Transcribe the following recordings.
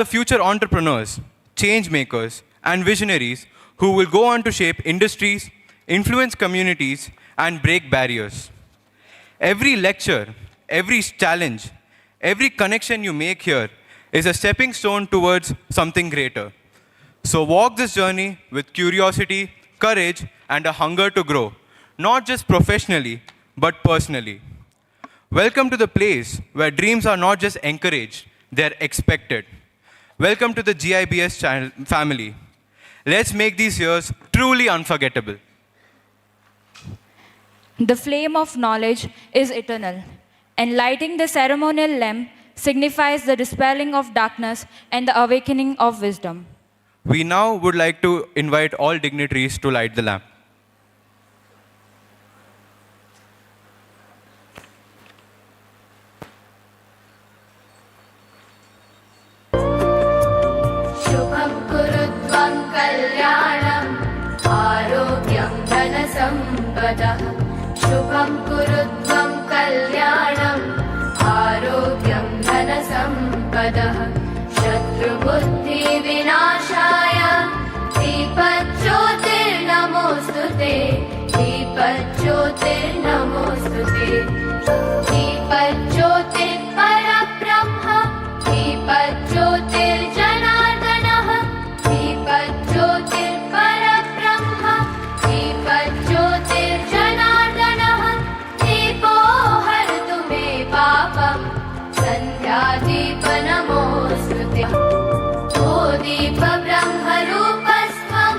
the future entrepreneurs, change makers, and visionaries who will go on to shape industries, influence communities, and break barriers. Every lecture, every challenge, every connection you make here is a stepping stone towards something greater. So walk this journey with curiosity, courage, and a hunger to grow, not just professionally, but personally. Welcome to the place where dreams are not just encouraged, they're expected. Welcome to the GIBS family. Let's make these years truly unforgettable. The flame of knowledge is eternal, and lighting the ceremonial lamp signifies the dispelling of darkness and the awakening of wisdom. We now would like to invite all dignitaries to light the lamp. शुभं कुरुत्वं कल्याणम् आरोग्यं धनसम्पदः शुभं कुरुत्वं कल्याणम् आरोग्यं धनसम्पदः शत्रुबुद्धिविनाशाय दीपज्योतिर्नमोऽस्तु ते दीपज्योतिर्नमोऽस्तु ते दीपज्योतिर्परब्रह्म दीपज्योतिर्जनार्दनः दीपज्योतिर्परब्रह्म दीपज्योतिर्जनार्दनः दीपो हरतु मे पापम् सन्ध्यादीपनमोऽस्तु ते ओ दीपब्रह्मरूपस्त्वं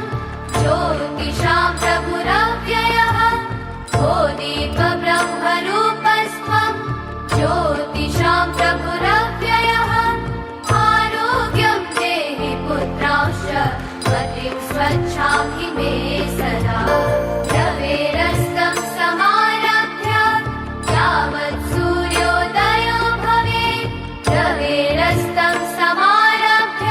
ज्योतिषां प्रभुरव्ययः ओ दीपब्रह्मरूपस्त्वं ज्योतिषां प्रभुरव्ययः आरोग्यं देहि पुत्रांश्च मतिं स्वच्छां हि मे सदा रवेरस्तं समारभ्य यावत् सूर्योदयो भवेत् रवेरस्तं समारभ्य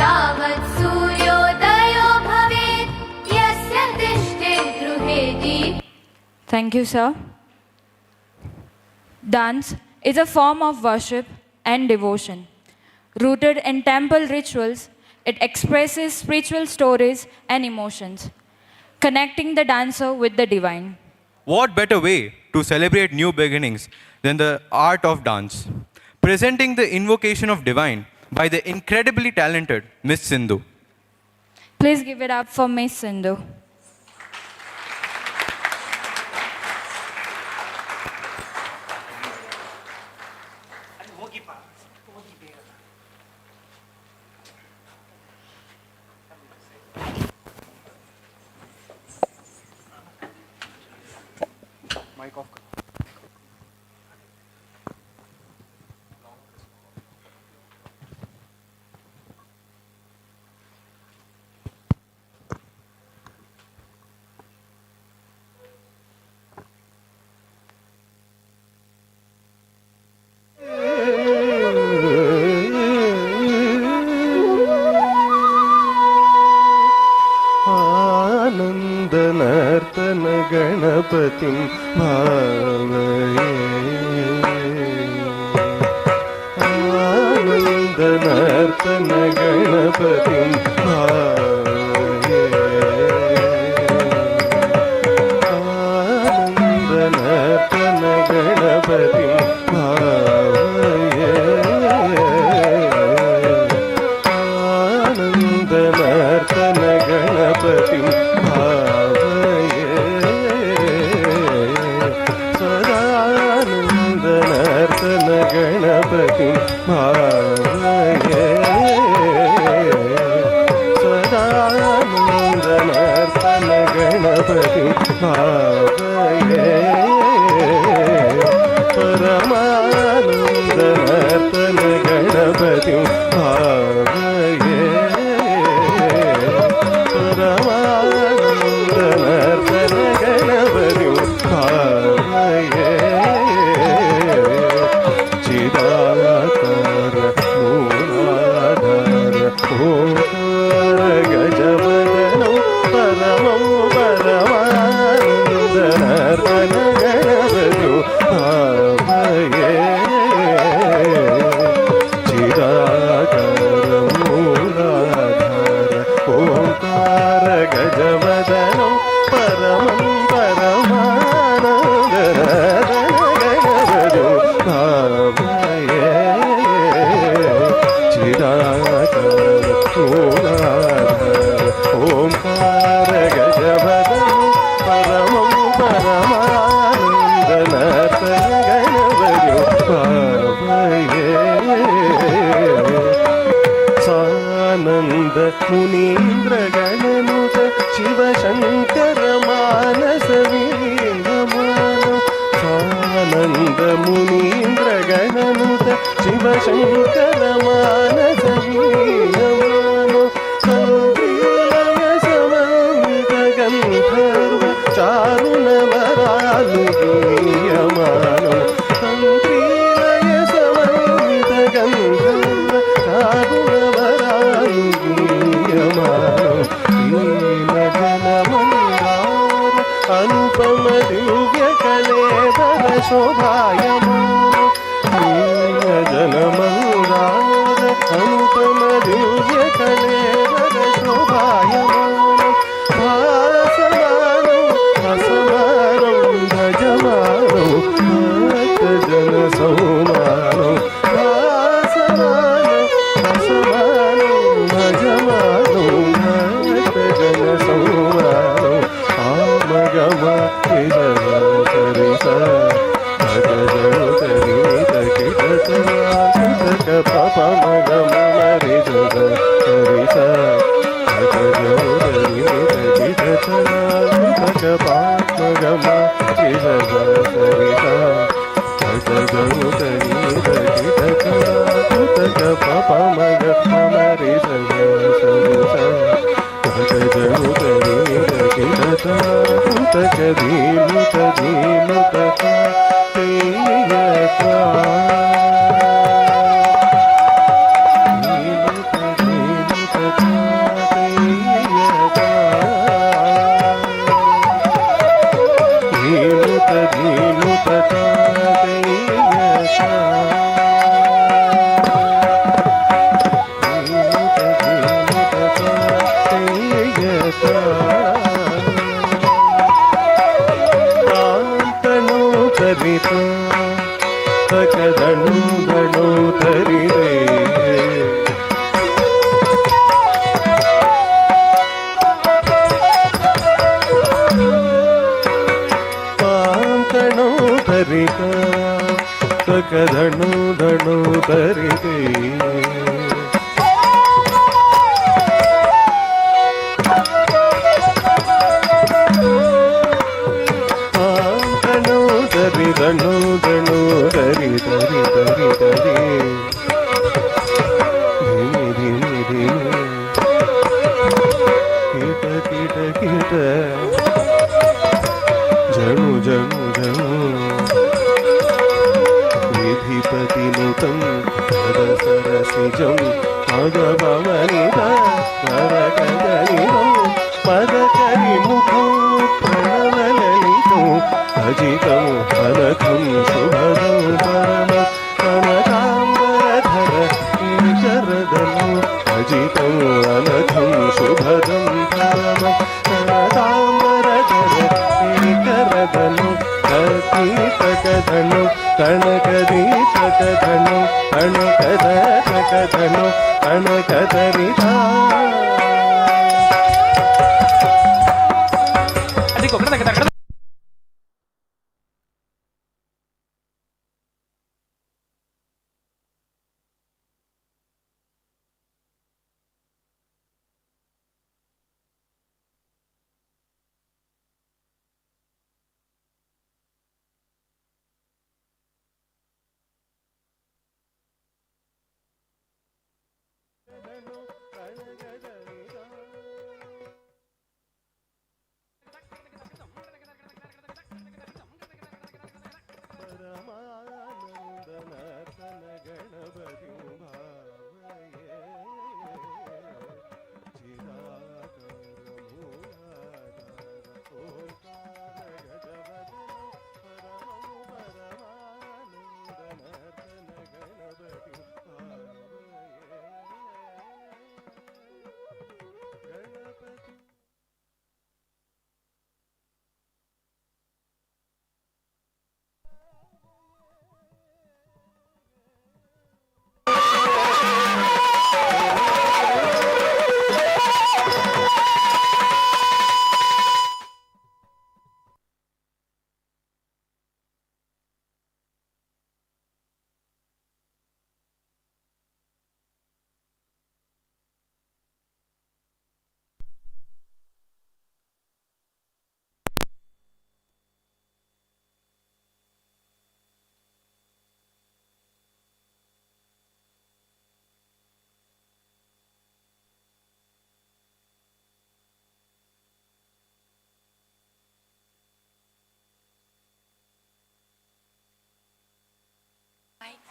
यावत् सूर्योदयो भवेत् यस्य तिष्ठेत् गृहे दीप. Thank you, sir. Dance is a form of worship and devotion. Rooted in temple rituals, it expresses spiritual stories and emotions, connecting the dancer with the divine. What better way to celebrate new beginnings than the art of dance? Presenting the invocation of divine by the incredibly talented Miss Sindhu. Please give it up for Miss Sindhu. आनन्दनर्तन गणपतिं भावये आनन्दनर्तन गणपतिं भावये आनन्दनर्तन गणपतिं भावये आनन्दनर्तन गणपतिं सदानन्दनर्तन गणपतिं भावये सदानन्दनर्तन गणपतिं भावये परमानन्दनर्तन गणपतिं भावये परमानन्दनर्तन गणपतिं भावये चिदाकार मूलाधार ओंकार गजवदनं परमं परमानन्दनर्तन गणपतिं भावये चिदाकार मुनीन्द्रगणनुत शिवशङ्कर मानस वीरमानो स्वानन्द मुनीन्द्रगणनुत शिवशङ्कर मानस वीरमानो सङ्क्रीलय समन्वित गन्धर्व चारुणवरालु गीयमानो सङ्क्रीलय समन्वित गन्धर्व चारुणवरालु गीयमानो नीलजनमन्दार अनुपम दिव्य कलेवर शोभायमानो नीलजनमन्दार अनुपम दिव्य कलेवर शोभायमानो भासमानो हसमानो भजमानो भक्तजन सौमानो भासमानो हसमानो भजमानो भक्तजन सौमानो आमगम सरिसा भजजनु तरित किटक पपमगम मरिज सरिसा भजजनु तरित किटक पापमगम मरिज सरिसा भजजनु तरित किटक पपमगम मरिज सरिसा भजजनु तरित किटक धीमुत धीमुत तेयका ತಕದಣು ದಣು ತರಿದೆ ಪಾಂತಣು ತರಿತ ತಕದಣು ದಣು ತರಿದೆ ಧನು ಧನು ಧರಿ ಧರಿ ಧರಿ ಧರಿ ಧಿಮಿ ಧಿಮಿ ಧಿಮಿ ಕೀಟ ಕೀಟ ಕೀಟ ಜನು ಜನು ಜನು ವಿಧಿಪತಿ ನುತಂ ಹರ ಸರಸಿಜಂ ಮಗಭವನಿತ ವರಕದನಿತಂ ಪದಕರಿ ಮುಖಂ ಪ್ರಣವಲಲಿತಂ अजितं अनघं शुभदं परम कनकाम्बरधर शरदनु अजितं अनघं शुभदं परम कनकाम्बरधर करदनु ककीटकधनु कणकदीपकधनु कणकदकधनु कणकदरिता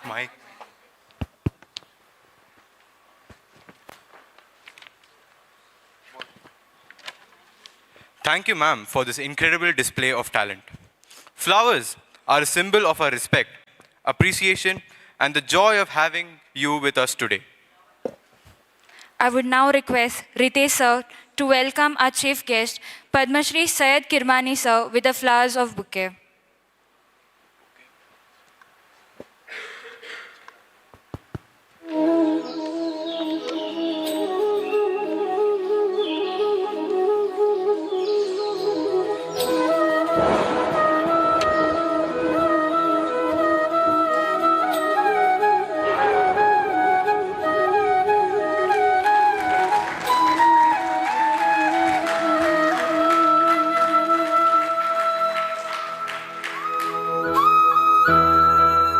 Mike. Thank you, ma'am, for this incredible display of talent. Flowers are a symbol of our respect, appreciation, and the joy of having you with us today. I would now request Ritesh sir to welcome our chief guest, Padma Shri Syed Kirmani sir, with the flowers of bouquet.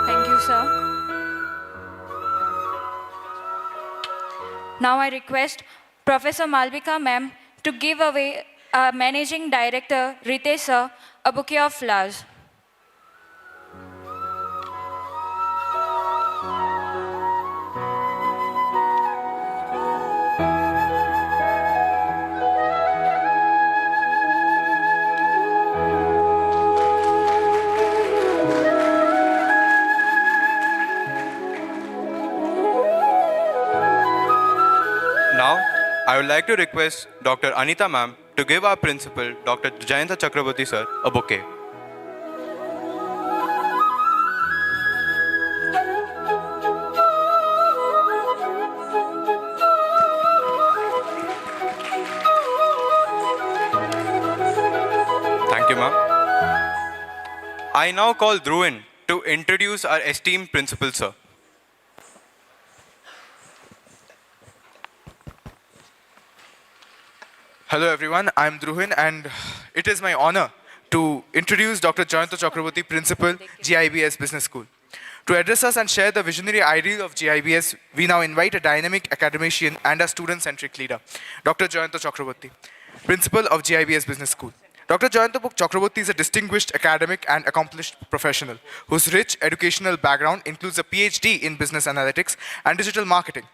Thank you, sir. Now I request Professor Malvika ma'am to give away our Managing Director Ritesh sir a bouquet of flowers. Now, I would like to request Dr. Anita ma'am to give our principal, Dr. Jayanta Chakraborty sir, a bouquet. Thank you, ma'am. I now call Dhruvin to introduce our esteemed principal, sir. Hello everyone, I'm Dhruvin and it is my honor to introduce Dr. Jayanta Chakraborty, Principal, GIBS Business School. To address us and share the visionary ideal of GIBS, we now invite a dynamic academician and a student-centric leader, Dr. Jayanta Chakraborty, Principal of GIBS Business School. Dr. Jayanta Chakraborty is a distinguished academic and accomplished professional whose rich educational background includes a PhD in Business Analytics and Digital Marketing,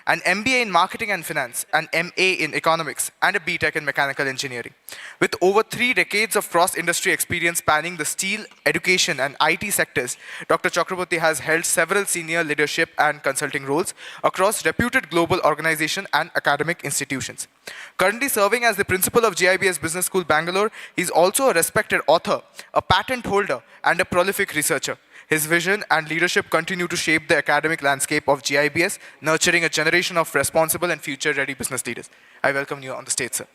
an MBA in Marketing and Finance, an MA in Economics, and a BTech in Mechanical Engineering. With over 3 decades of cross-industry experience spanning the steel, education, and IT sectors, Dr. Chakraborty has held several senior leadership and consulting roles across reputed global organizations and academic institutions. Currently serving as the principal of GIBS Business School, Bangalore, he is also a respected author, a patent holder, and a prolific researcher. His vision and leadership continue to shape the academic landscape of GIBS, nurturing a generation of responsible and future-ready business leaders. I welcome you on the stage, sir.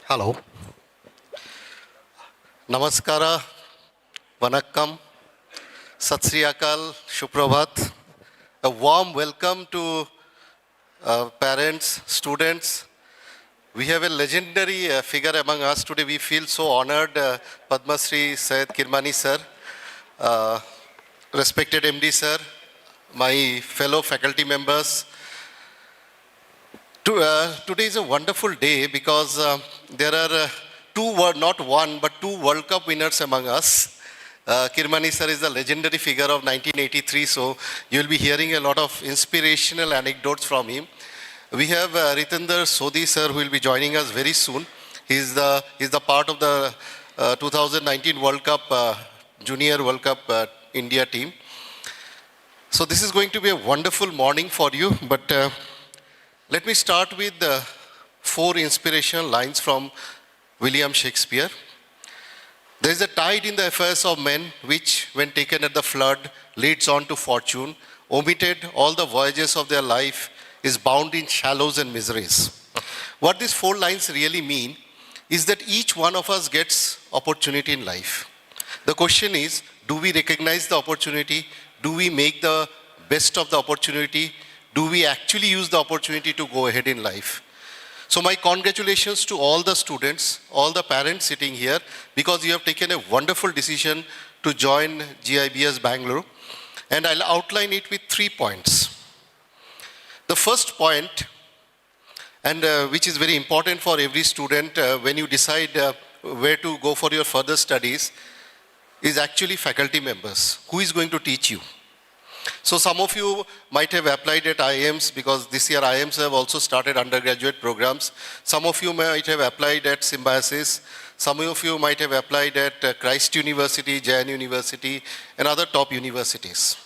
Hello. Namaskara, Vanakkam, Sat Sri Akal, Shuprabhat. A warm welcome to parents, students. We have a legendary figure among us today. We feel so honored, Padma Shri Syed Kirmani sir, respected MD sir, my fellow faculty members. Today is a wonderful day because there are not one, but 2 World Cup winners among us. Kirmani sir is the legendary figure of 1983, so you will be hearing a lot of inspirational anecdotes from him. We have Retendra Sodi sir who will be joining us very soon. He's the part of the 2019 World Cup, Junior World Cup India team. So this is going to be a wonderful morning for you, but let me start with 4 inspirational lines from William Shakespeare. There is a tide in the affairs of men which, when taken at the flood, leads on to fortune, omitted all the voyages of their life, is bound in shallows and miseries. What these 4 lines really mean is that each one of us gets opportunity in life. The question is, do we recognize the opportunity? Do we make the best of the opportunity? Do we actually use the opportunity to go ahead in life? So my congratulations to all the students, all the parents sitting here, because you have taken a wonderful decision to join GIBS Bangalore. And I'll outline it with 3 points. The first point, and which is very important for every student when you decide where to go for your further studies, is actually faculty members. Who is going to teach you? So some of you might have applied at IIMs, because this year IIMs have also started undergraduate programs. Some of you might have applied at Symbiosis. Some of you might have applied at Christ University, Jain University, and other top universities.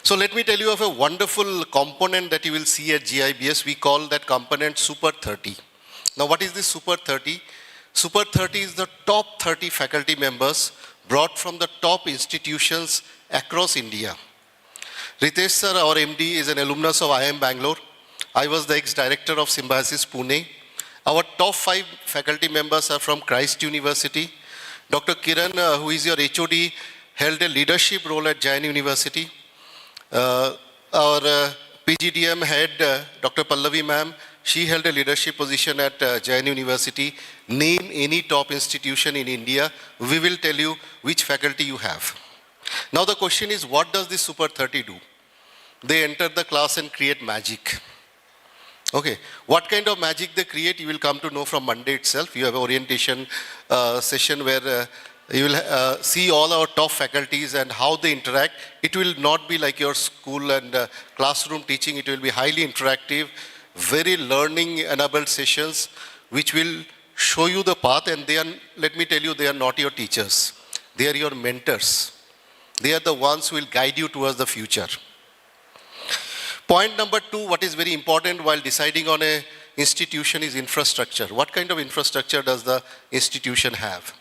So let me tell you of a wonderful component that you will see at GIBS. We call that component Super 30. Now what is this Super 30? Super 30 is the top 30 faculty members brought from the top institutions across India. Ritesh sir, our MD, is an alumnus of IIM Bangalore. I was the ex-director of Symbiosis Pune. Our top 5 faculty members are from Christ University. Dr. Kiran, who is your HOD, held a leadership role at Jain University. Our PGDM head, Dr. Pallavi ma'am, she held a leadership position at Jain University. Name any top institution in India, we will tell you which faculty you have. Now the question is, what does this Super 30 do? They enter the class and create magic. Okay, what kind of magic they create, you will come to know from Monday itself. You have an orientation session where you will see all our top faculties and how they interact. It will not be like your school and classroom teaching. It will be highly interactive, very learning enabled sessions, which will show you the path. And they are, let me tell you, they are not your teachers. They are your mentors. They are the ones who will guide you towards the future. Point number 2, what is very important while deciding on an institution is infrastructure. What kind of infrastructure does the institution have?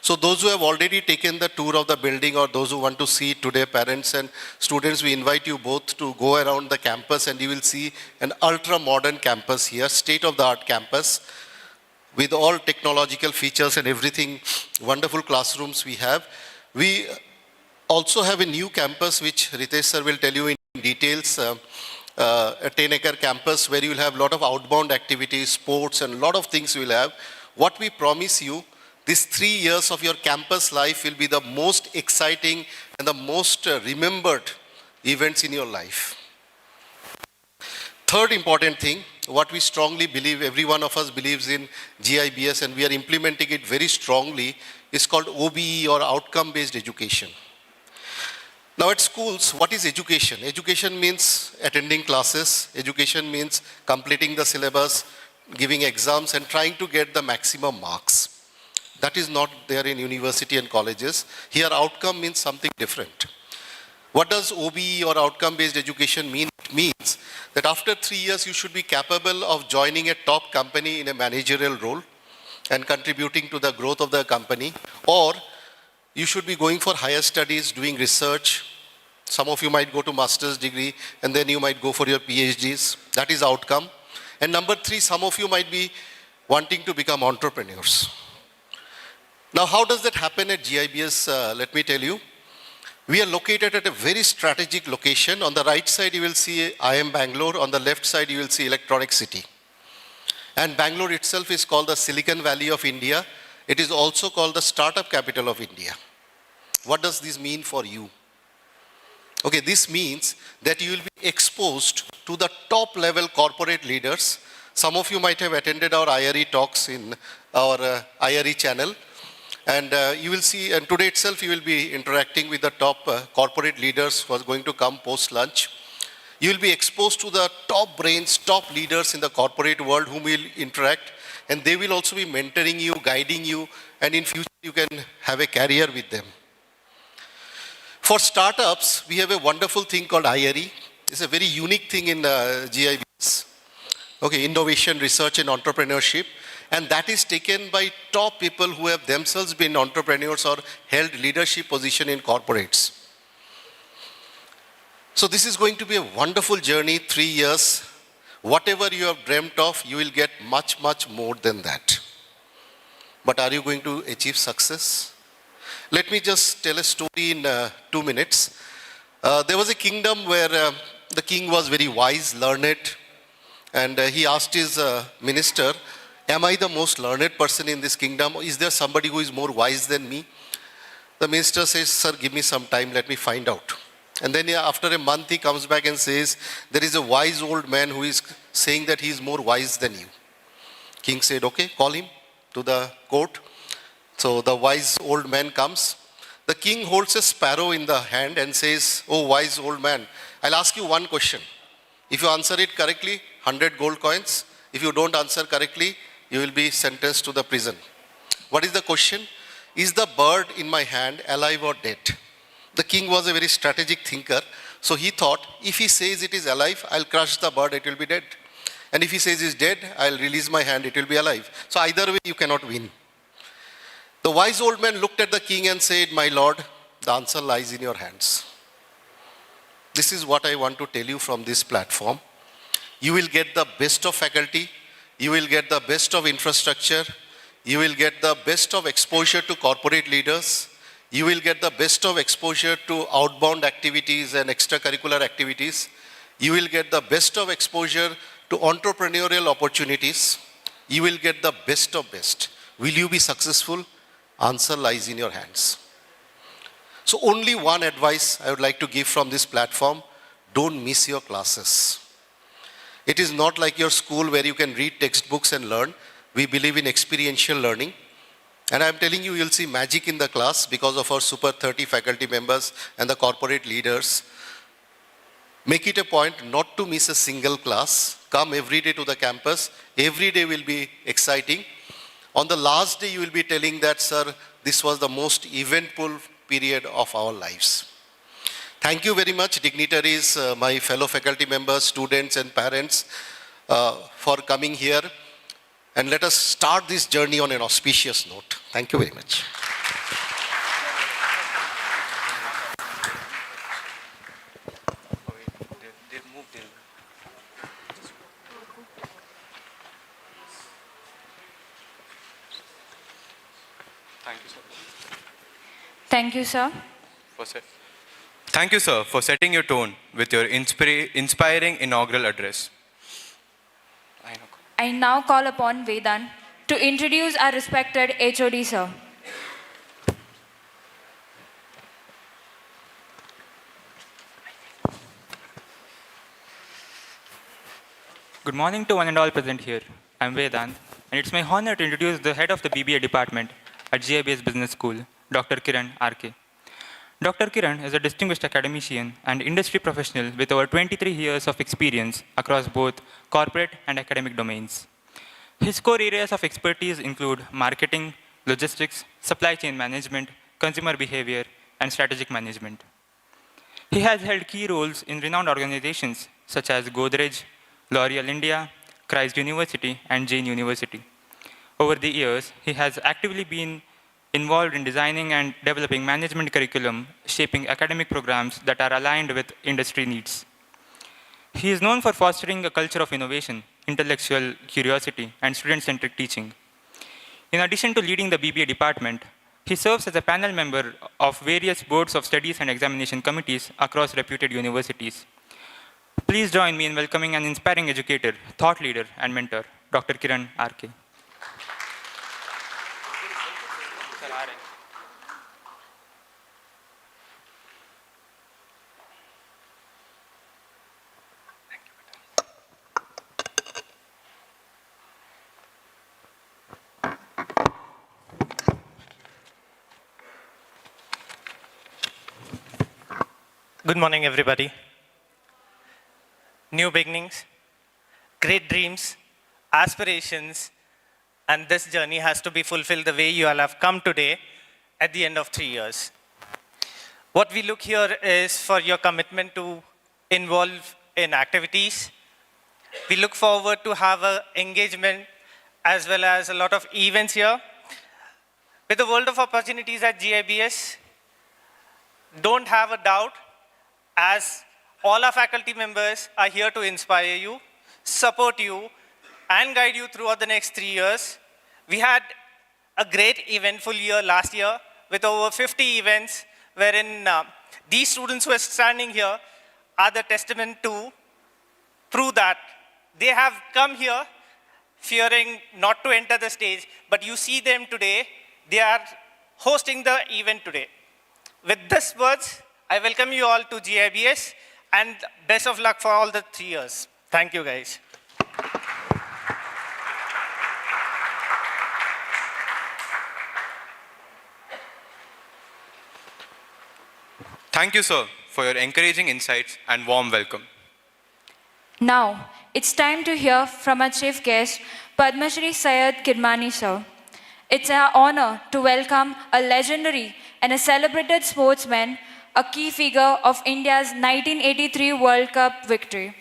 So those who have already taken the tour of the building, or those who want to see today, parents and students, we invite you both to go around the campus, and you will see an ultra-modern campus here, state-of-the-art campus with all technological features and everything, wonderful classrooms we have. We also have a new campus, which Ritesh sir will tell you in details, a 10-acre campus where you will have a lot of outbound activities, sports, and a lot of things you will have. What we promise you, these 3 years of your campus life will be the most exciting and the most remembered events in your life. Third important thing, what we strongly believe, every one of us believes in GIBS, and we are implementing it very strongly, is called OBE, or outcome-based education. Now at schools, what is education? Education means attending classes. Education means completing the syllabus, giving exams, and trying to get the maximum marks. That is not there in university and colleges. Here outcome means something different. What does OBE, or outcome-based education, mean? It means that after 3 years you should be capable of joining a top company in a managerial role and contributing to the growth of the company, or you should be going for higher studies, doing research. Some of you might go to master's degree, and then you might go for your PhDs. That is outcome. And number 3, some of you might be wanting to become entrepreneurs. Now, how does that happen at GIBS? Let me tell you. We are located at a very strategic location. On the right side, you will see IIM Bangalore. On the left side, you will see Electronic City. And Bangalore itself is called the Silicon Valley of India. It is also called the startup capital of India. What does this mean for you? Okay, this means that you will be exposed to the top level corporate leaders. Some of you might have attended our IRE talks in our IRE channel. And you will see, and today itself you will be interacting with the top corporate leaders who are going to come post-lunch. You will be exposed to the top brains, top leaders in the corporate world whom will interact, and they will also be mentoring you, guiding you, and in future you can have a career with them. For startups, we have a wonderful thing called IRE. It's a very unique thing in GIBS. Okay, innovation, research, and entrepreneurship. And that is taken by top people who have themselves been entrepreneurs or held leadership position in corporates. So this is going to be a wonderful journey, 3 years. Whatever you have dreamt of, you will get much, much more than that. But are you going to achieve success? Let me just tell a story in 2 minutes. There was a kingdom where the king was very wise, learned, and he asked his minister, am I the most learned person in this kingdom? Is there somebody who is more wise than me? The minister says, sir, give me some time, let me find out. And then after a month he comes back and says, there is a wise old man who is saying that he is more wise than you. King said, okay, call him to the court. So the wise old man comes. The king holds a sparrow in the hand and says, oh, wise old man, I'll ask you one question. If you answer it correctly, 100 gold coins. If you don't answer correctly, you will be sentenced to the prison. What is the question? Is the bird in my hand alive or dead? The king was a very strategic thinker. So he thought, if he says it is alive, I'll crush the bird, it will be dead. And if he says it's dead, I'll release my hand, it will be alive. So either way, you cannot win. The wise old man looked at the king and said, my lord, the answer lies in your hands. This is what I want to tell you from this platform. You will get the best of faculty, you will get the best of infrastructure, you will get the best of exposure to corporate leaders, you will get the best of exposure to outbound activities and extracurricular activities, you will get the best of exposure to entrepreneurial opportunities, you will get the best of best. Will you be successful? Answer lies in your hands. So only one advice I would like to give from this platform, don't miss your classes. It is not like your school where you can read textbooks and learn. We believe in experiential learning. And I'm telling you, you'll see magic in the class because of our super 30 faculty members and the corporate leaders. Make it a point not to miss a single class. Come every day to the campus. Every day will be exciting. On the last day, you will be telling that, sir, this was the most eventful period of our lives. Thank you very much, dignitaries, my fellow faculty members, students and parents for coming here. And let us start this journey on an auspicious note. Thank you very much. Thank you, sir. Thank you, sir, for setting your tone with your inspiring inaugural address. I now call upon Vedant to introduce our respected HOD, sir. Good morning to one and all present here. I'm Vedant, and it's my honor to introduce the head of the BBA department at GIBS Business School, Dr. Kiran RK. Dr. Kiran is a distinguished academician and industry professional with over 23 years of experience across both corporate and academic domains. His core areas of expertise include marketing, logistics, supply chain management, consumer behavior, and strategic management. He has held key roles in renowned organizations such as Godrej, L'Oreal India, Christ University, and Jain University. Over the years, he has actively been involved in designing and developing management curriculum, shaping academic programs that are aligned with industry needs. He is known for fostering a culture of innovation, intellectual curiosity, and student-centric teaching. In addition to leading the BBA department, he serves as a panel member of various boards of studies and examination committees across reputed universities. Please join me in welcoming an inspiring educator, thought leader, and mentor, Dr. Kiran RK. Good morning, everybody. New beginnings, great dreams, aspirations, and this journey has to be fulfilled the way you all have come today at the end of 3 years. What we look here is for your commitment to involve in activities. We look forward to have an engagement as well as a lot of events here. With the world of opportunities at GIBS, don't have a doubt, as all our faculty members are here to inspire you, support you, and guide you throughout the next 3 years. We had a great eventful year last year with over 50 events, wherein these students who are standing here are the testament to prove that they have come here fearing not to enter the stage, but you see them today, they are hosting the event today. With these words, I welcome you all to GIBS and best of luck for all the 3 years. Thank you, guys. Thank you, sir, for your encouraging insights and warm welcome. Now, it's time to hear from our chief guest, Padma Shri Syed Kirmani sir. It's our honor to welcome a legendary and a celebrated sportsman, a key figure of India's 1983 World Cup victory.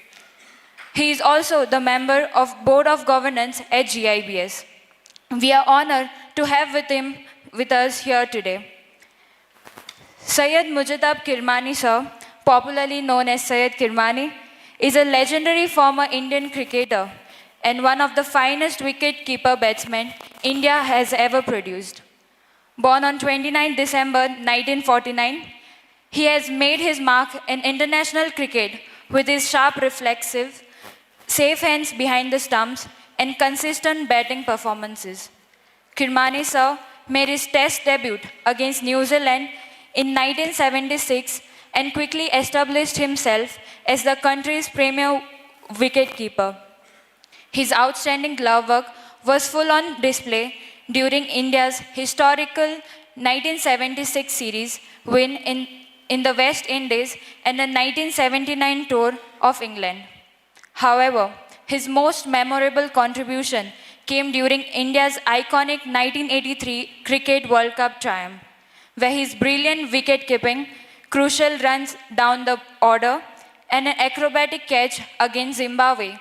He is also the member of Board of Governance at GIBS. We are honored to have with us here today. Syed Mujtab Kirmani sir, popularly known as Syed Kirmani, is a legendary former Indian cricketer and one of the finest wicket-keeper batsmen India has ever produced. Born on 29 December 1949, he has made his mark in international cricket with his sharp reflexive, safe hands behind the stumps and consistent batting performances. Kirmani sir made his test debut against New Zealand in 1976 and quickly established himself as the country's premier wicketkeeper. His outstanding glove work was full on display during India's historical 1976 series win in the West Indies and the 1979 tour of England. However, his most memorable contribution came during India's iconic 1983 Cricket World Cup triumph, where his brilliant wicket-keeping, crucial runs down the order, and an acrobatic catch against Zimbabwe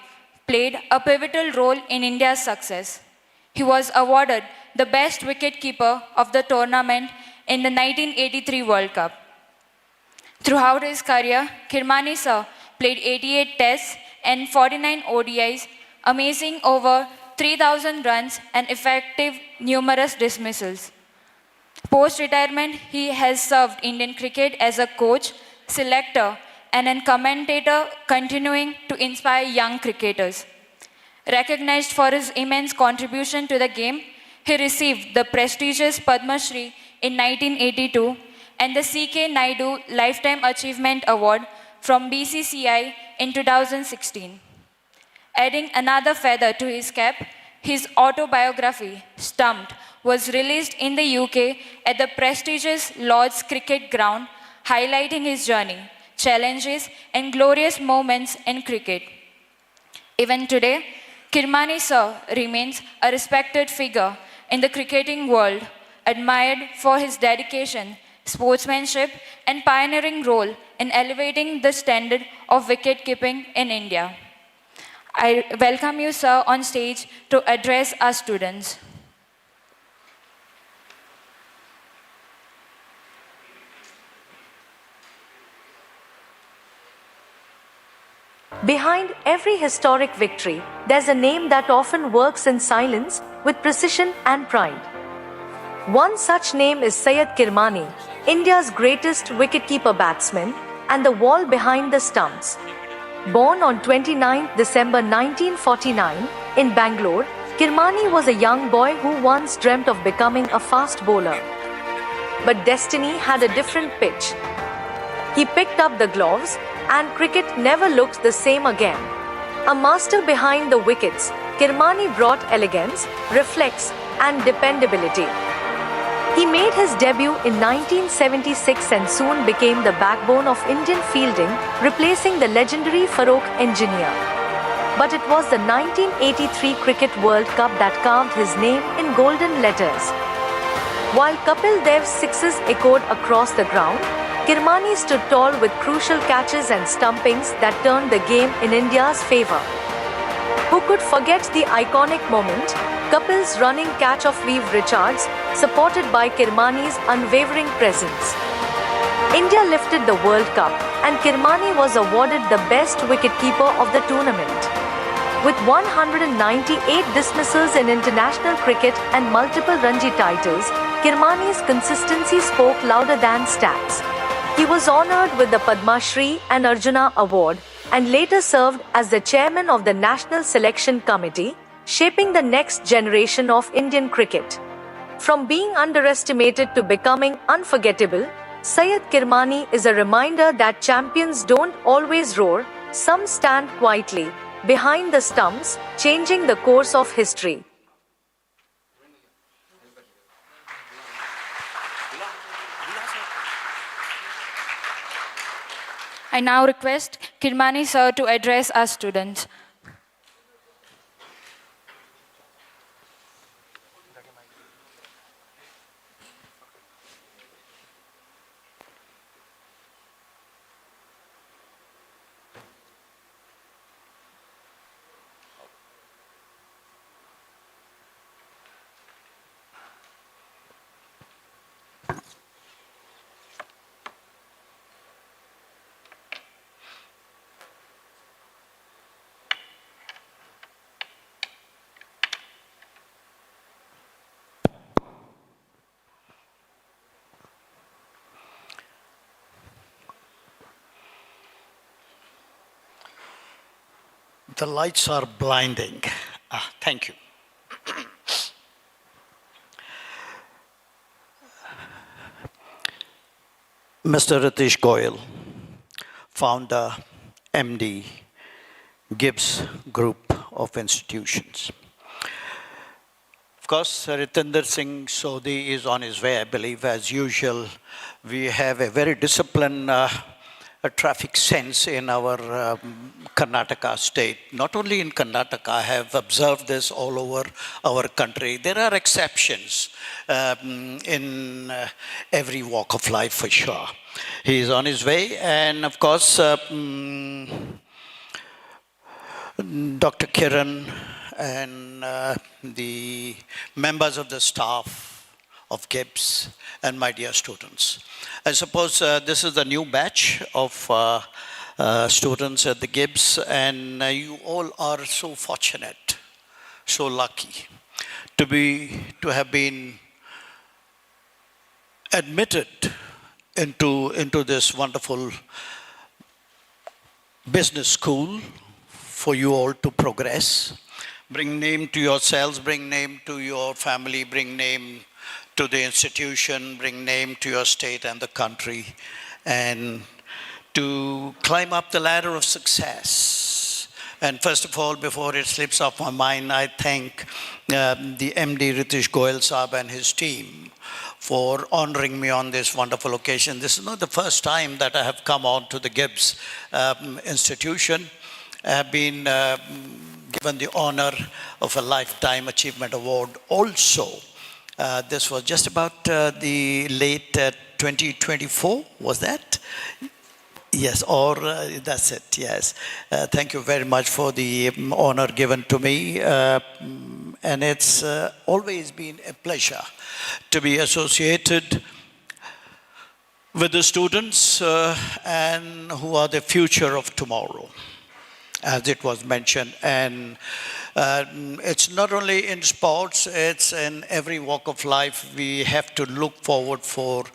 played a pivotal role in India's success. He was awarded the best wicketkeeper of the tournament in the 1983 World Cup. Throughout his career, Kirmani sir played 88 tests and 49 ODIs, amazing over 3,000 runs and effective numerous dismissals. Post-retirement, he has served Indian cricket as a coach, selector, and a commentator, continuing to inspire young cricketers. Recognized for his immense contribution to the game, he received the prestigious Padma Shri in 1982 and the C.K. Naidu Lifetime Achievement Award from BCCI in 2016. Adding another feather to his cap, his autobiography, Stumped, was released in the UK at the prestigious Lord's Cricket Ground, highlighting his journey, challenges, and glorious moments in cricket. Even today, Kirmani sir remains a respected figure in the cricketing world, admired for his dedication, sportsmanship, and pioneering role in elevating the standard of wicket-keeping in India. I welcome you, sir, on stage to address our students. Behind every historic victory, there's a name that often works in silence with precision and pride. One such name is Syed Kirmani, India's greatest wicketkeeper batsman, and the wall behind the stumps. Born on 29 December 1949 in Bangalore, Kirmani was a young boy who once dreamt of becoming a fast bowler. But destiny had a different pitch. He picked up the gloves, and cricket never looked the same again. A master behind the wickets, Kirmani brought elegance, reflex, and dependability. He made his debut in 1976 and soon became the backbone of Indian fielding, replacing the legendary Farokh engineer. But it was the 1983 Cricket World Cup that carved his name in golden letters. While Kapil Dev's sixes echoed across the ground, Kirmani stood tall with crucial catches and stumpings that turned the game in India's favor. Who could forget the iconic moment? Kapil's running catch of Viv Richards, supported by Kirmani's unwavering presence. India lifted the World Cup, and Kirmani was awarded the best wicketkeeper of the tournament. With 198 dismissals in international cricket and multiple Ranji titles, Kirmani's consistency spoke louder than stats. He was honored with the Padma Shri and Arjuna Award, and later served as the chairman of the National Selection Committee, shaping the next generation of Indian cricket. From being underestimated to becoming unforgettable, Syed Kirmani is a reminder that champions don't always roar, some stand quietly, Behind the stumps, changing the course of history. I now request Kirmani sir to address our students. The lights are blinding. Thank you. Mr. Ritesh Goyal, founder, MD, GIBS Group of Institutions. Of course, Retendra Singh Sodi is on his way, I believe, as usual. We have a very disciplined a traffic sense in our Karnataka state. Not only in Karnataka, I have observed this all over our country. There are exceptions in every walk of life for sure. He is on his way, and of course, Dr. Kiran and the members of the staff of GIBS and my dear students. I suppose this is the new batch of students at the GIBS, and you all are so fortunate, so lucky to have been admitted into this wonderful business school for you all to progress, bring name to yourselves, bring name to your family, bring name to the institution, bring name to your state and the country, and to climb up the ladder of success. And first of all, before it slips off my mind, I thank the MD Ritesh Goyal Saab and his team for honoring me on this wonderful occasion. This is not the first time that I have come on to the GIBS institution. I have been given the honor of a Lifetime Achievement Award also. This was just about the late 2024, was that? Yes, or that's it, yes. Thank you very much for the honor given to me. And it's always been a pleasure to be associated with the students and who are the future of tomorrow, as it was mentioned. And it's not only in sports, it's in every walk of life. We have to look forward for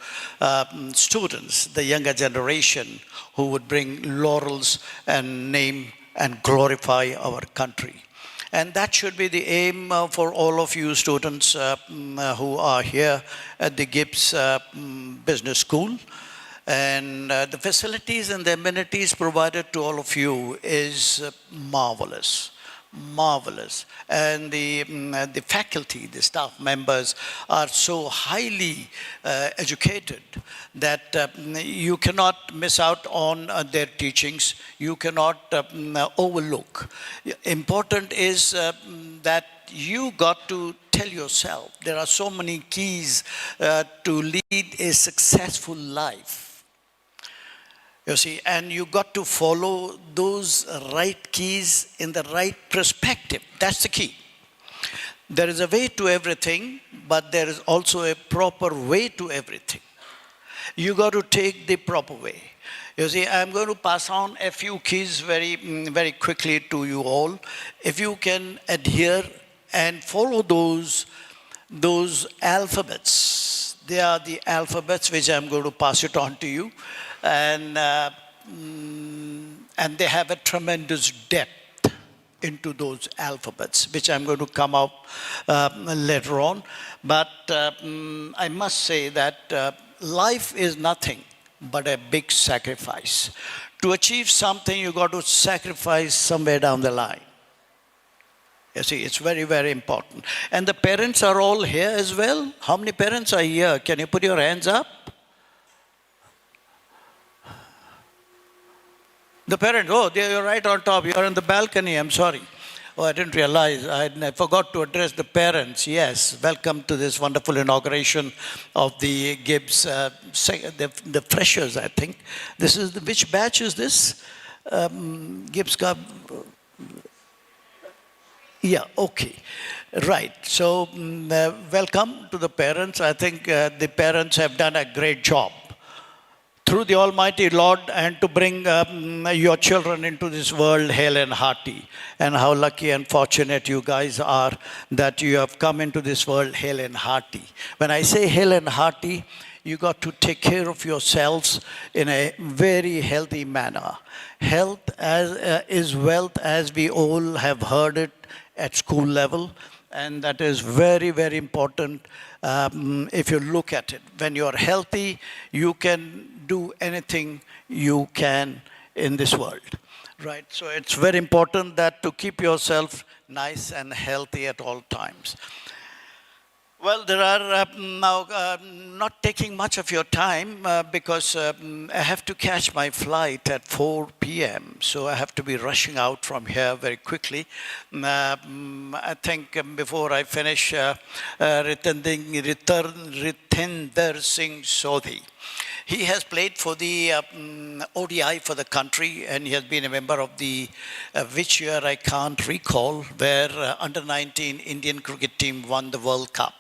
students, the younger generation, who would bring laurels and name and glorify our country. And that should be the aim for all of you students who are here at the GIBS Business School. And the facilities and the amenities provided to all of you is marvelous. Marvelous. And the faculty, the staff members are so highly educated that you cannot miss out on their teachings. You cannot overlook. Important is that you got to tell yourself there are so many keys to lead a successful life. You see, and you got to follow those right keys in the right perspective. That's the key. There is a way to everything, but there is also a proper way to everything. You got to take the proper way. You see, I'm going to pass on a few keys very quickly to you all. If you can adhere and follow those alphabets, they are the alphabets which I'm going to pass it on to you. And they have a tremendous depth into those alphabets, which I'm going to come up later on. But I must say that life is nothing but a big sacrifice. To achieve something, you got to sacrifice somewhere down the line. You see, it's very, very important. And the parents are all here as well. How many parents are here? Can you put your hands up? The parents, oh, you're right on top. You're on the balcony, I'm sorry. Oh, I didn't realize. I forgot to address the parents. Yes, welcome to this wonderful inauguration of the GIBS, the freshers, I think. This is, which batch is this? GIBS Cup. Yeah, okay. Right. So, welcome to the parents. I think the parents have done a great job through the Almighty Lord, and to bring your children into this world hale and hearty. And how lucky and fortunate you guys are that you have come into this world hale and hearty. When I say hale and hearty, you got to take care of yourselves in a very healthy manner. Health is wealth, as we all have heard it at school level. And that is very, very important if you look at it. When you are healthy, you can do anything you can in this world, right? So it's very important that to keep yourself nice and healthy at all times. Well, there are now not taking much of your time because I have to catch my flight at 4 p.m. So I have to be rushing out from here very quickly. I think before I finish, Retendra Singh Sodi. He has played for the ODI for the country, and he has been a member of the, which year I can't recall, where under-19 Indian cricket team won the World Cup.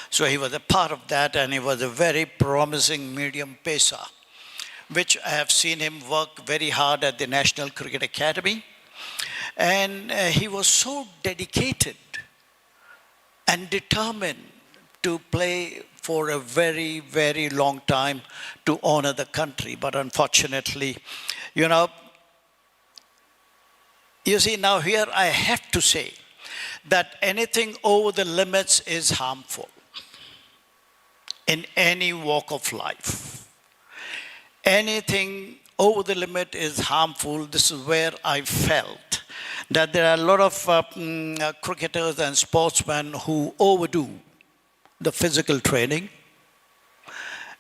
So he was a part of that, and he was a very promising medium pacer, which I have seen him work very hard at the National Cricket Academy. And he was so dedicated and determined to play for a very, very long time to honor the country. But unfortunately, you see, now here I have to say that anything over the limits is harmful in any walk of life. Anything over the limit is harmful. This is where I felt that there are a lot of cricketers and sportsmen who overdo the physical training.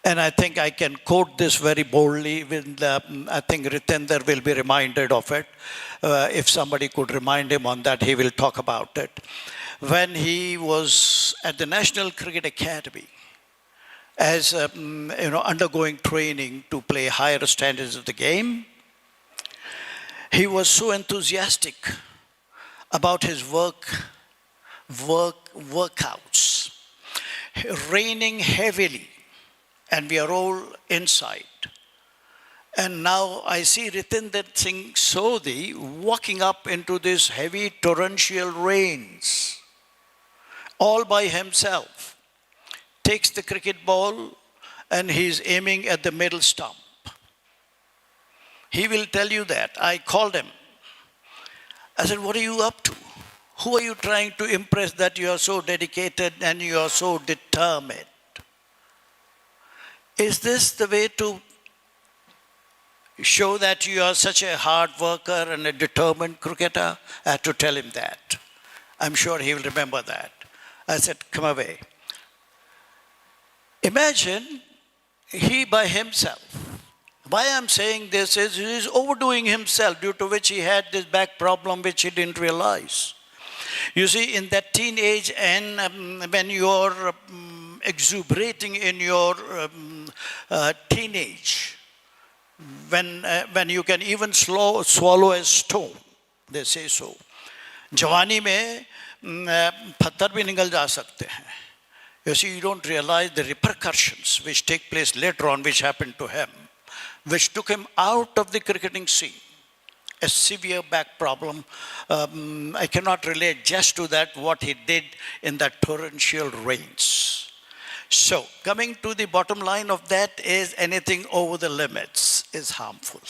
And I think I can quote this very boldly. I think Retendra will be reminded of it. If somebody could remind him on that, he will talk about it. When he was at the National Cricket Academy, as undergoing training to play higher standards of the game, he was so enthusiastic about his workouts, raining heavily, and we are all inside. And now I see Retendra Singh Sodi walking up into this heavy torrential rains, all by himself, takes the cricket ball and he's aiming at the middle stump. He will tell you that. I called him. I said, what are you up to? Who are you trying to impress that you are so dedicated and you are so determined? Is this the way to show that you are such a hard worker and a determined cricketer? I had to tell him that. I'm sure he will remember that. I said, come away. Imagine he by himself. Why I'm saying this is he is overdoing himself, due to which he had this back problem which he didn't realize. You see, in that teenage and when you're exuberating in your teenage, when you can even swallow a stone, they say so. जवानी में पत्थर भी निकल जा सकते हैं. You see, you don't realize the repercussions which take place later on, which happened to him, which took him out of the cricketing scene. A severe back problem. I cannot relate just to that, what he did in that torrential rains. So, coming to the bottom line of that is anything over the limits is harmful.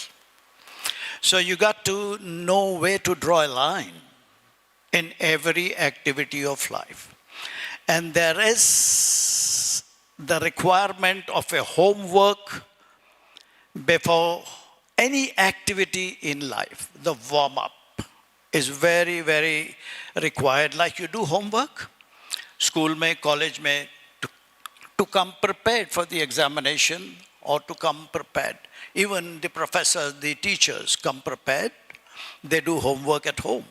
So you got to know where to draw a line in every activity of life. And there is the requirement of a homework before any activity in life, the warm-up is very, very required. Like you do homework, school mein, college mein, to come prepared for the examination or to come prepared. Even the professors, the teachers come prepared. They do homework at home.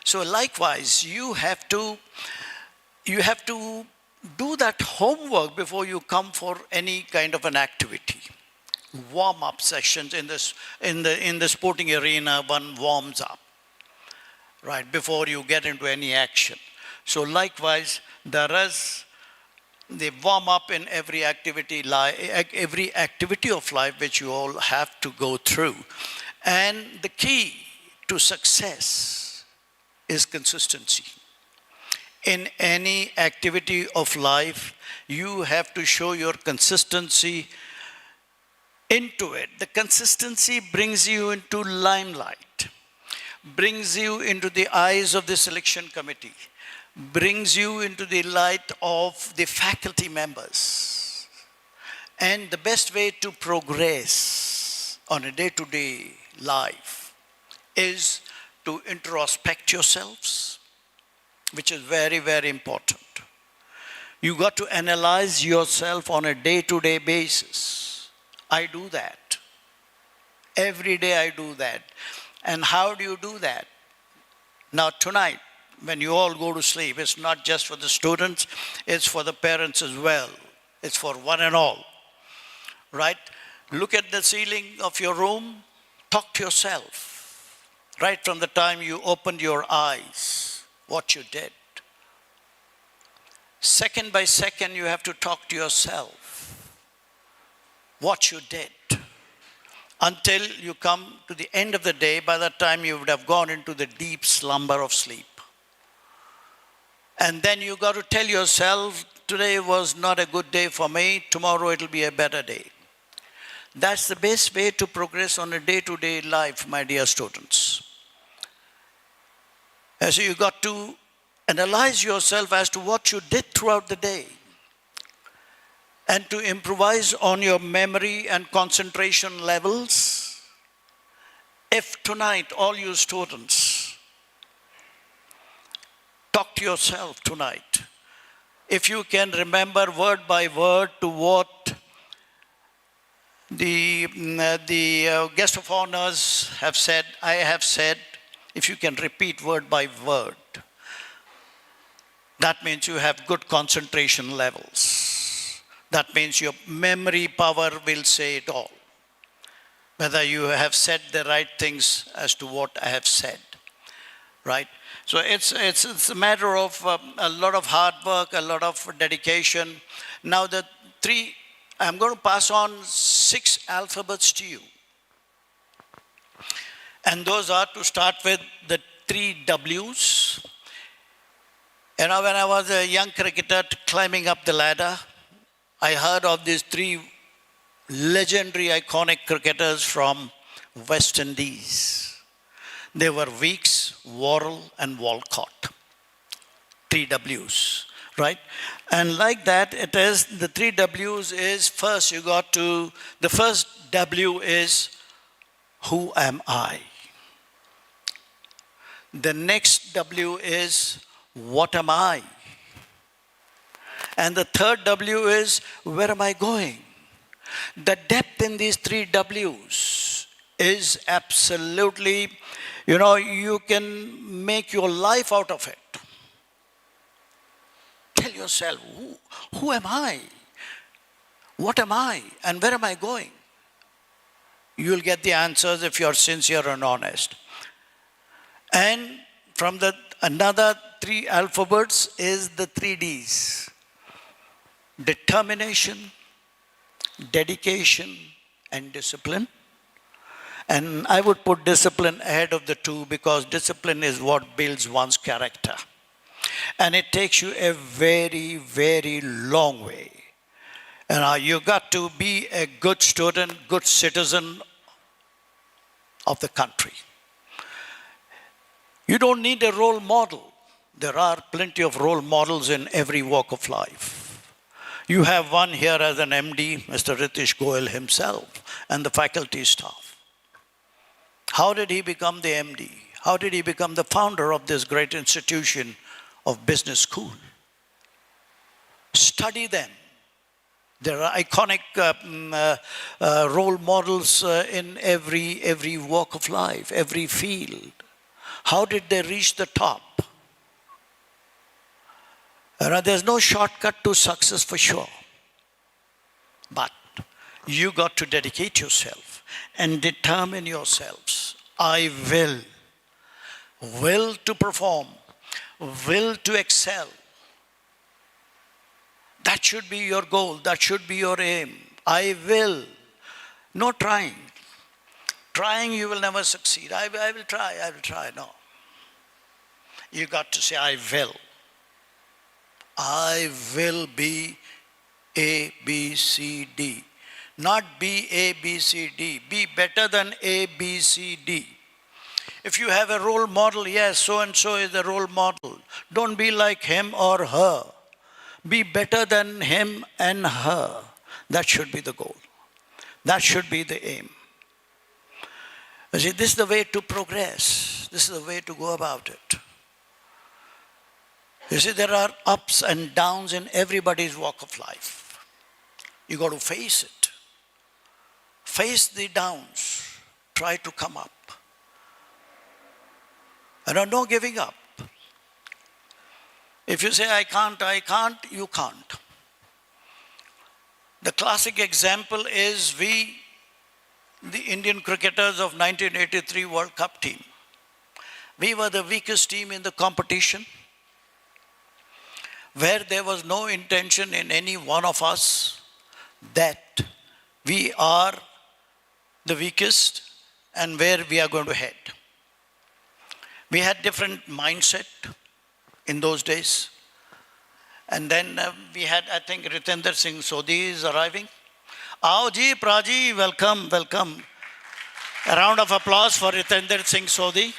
So likewise, you have to do that homework before you come for any kind of an activity. Warm-up sessions in the sporting arena, one warms up, right, before you get into any action. So likewise, there is the warm-up in every activity of life which you all have to go through. And the key to success is consistency. In any activity of life, you have to show your consistency into it. The consistency brings you into limelight, brings you into the eyes of the selection committee, brings you into the light of the faculty members. And the best way to progress on a day-to-day life is to introspect yourselves, which is very, very important. You got to analyze yourself on a day-to-day basis. I do that. Every day I do that. And how do you do that? Now tonight, when you all go to sleep, it's not just for the students, it's for the parents as well. It's for one and all, right? Look at the ceiling of your room, talk to yourself, right from the time you opened your eyes, what you did. Second by second, you have to talk to yourself, what you did. Until you come to the end of the day, by that time you would have gone into the deep slumber of sleep. And then you got to tell yourself, today was not a good day for me, tomorrow it'll be a better day. That's the best way to progress on a day-to-day life, my dear students. And so you got to analyze yourself as to what you did throughout the day and to improvise on your memory and concentration levels. If tonight, all you students, talk to yourself tonight. If you can remember word by word to what the guest of honors have said, I have said, if you can repeat word by word, that means you have good concentration levels. That means your memory power will say it all. Whether you have said the right things as to what I have said, right? So it's a matter of a lot of hard work, a lot of dedication. Now I'm going to pass on 6 alphabets to you. And those are to start with the 3 W's. You know, when I was a young cricketer climbing up the ladder, I heard of these 3 legendary, iconic cricketers from West Indies. They were Weeks, Worrell, and Walcott. 3 W's, right? And like that, it is, the 3 W's is first the first W is, who am I? The next W is, what am I? And the third W is, where am I going? The depth in these 3 W's is absolutely, you know, you can make your life out of it. Tell yourself, who am I? What am I? And where am I going? You'll get the answers if you're sincere and honest. And from another 3 alphabets is the 3 D's. Determination, dedication, and discipline. And I would put discipline ahead of the 2 because discipline is what builds one's character. And it takes you a very, very long way. And you got to be a good student, good citizen of the country. You don't need a role model. There are plenty of role models in every walk of life. You have one here as an MD, Mr. Ritesh Goyal himself, and the faculty staff. How did he become the MD? How did he become the founder of this great institution of business school? Study them. There are iconic role models in every walk of life, every field. How did they reach the top? There's no shortcut to success for sure. But you got to dedicate yourself and determine yourselves. I will to perform, will to excel. That should be your goal. That should be your aim. I will. No trying. Trying, you will never succeed. I will try. No. You got to say, I will. I will be A, B, C, D. Not be A, B, C, D. Be better than A, B, C, D. If you have a role model, yes, so-and-so is the role model. Don't be like him or her. Be better than him and her. That should be the goal. That should be the aim. You see, this is the way to progress. This is the way to go about it. You see, there are ups and downs in everybody's walk of life. You got to face it. Face the downs. Try to come up. And no giving up. If you say, I can't, you can't. The classic example is the Indian cricketers of 1983 World Cup team. We were the weakest team in the competition, where there was no intention in any one of us that we are the weakest and where we are going to head. We had different mindset in those days. And then we had, I think, Retendra Singh Sodi is arriving. Aao ji, Praji, welcome, welcome. A round of applause for Retendra Singh Sodi.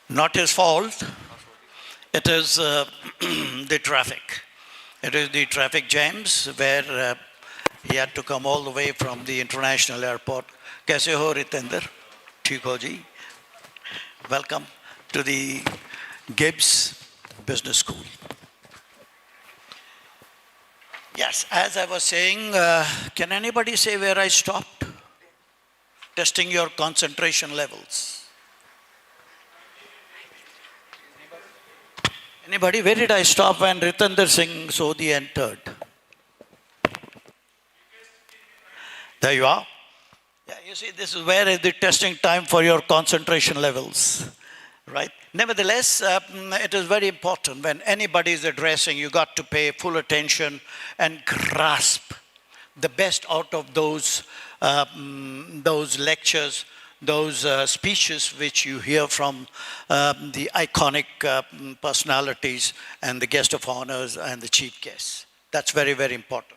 Not his fault. It is the traffic. It is the traffic jams where he had to come all the way from the international airport. Kaise ho, Retendra? Theek ho ji. Welcome to the GIBS Business School. Yes, as I was saying, can anybody say where I stopped? Testing your concentration levels. Anybody? Where did I stop when Retendra Singh Sodi entered? There you are. Yeah, you see, this is where is the testing time for your concentration levels, right? Nevertheless, it is very important when anybody is addressing, you got to pay full attention and grasp the best out of those lectures, those speeches which you hear from the iconic personalities and the guest of honors and the chief guests. That's very, very important.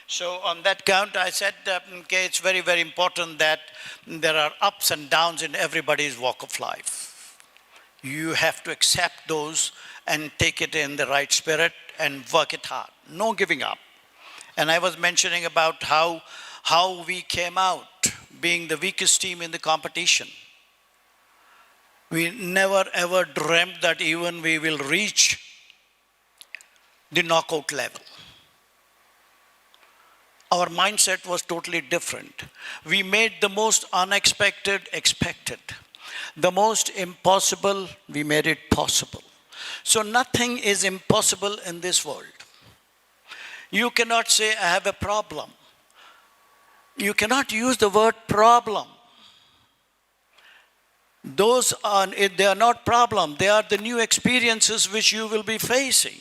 So on that count, I said, okay, it's very, very important that there are ups and downs in everybody's walk of life. You have to accept those and take it in the right spirit and work it hard. No giving up. And I was mentioning about how we came out being the weakest team in the competition. We never ever dreamt that even we will reach the knockout level. Our mindset was totally different. We made the most unexpected expected. The most impossible, we made it possible. So nothing is impossible in this world. You cannot say, I have a problem. You cannot use the word problem. Those are, they are not problem. They are the new experiences which you will be facing.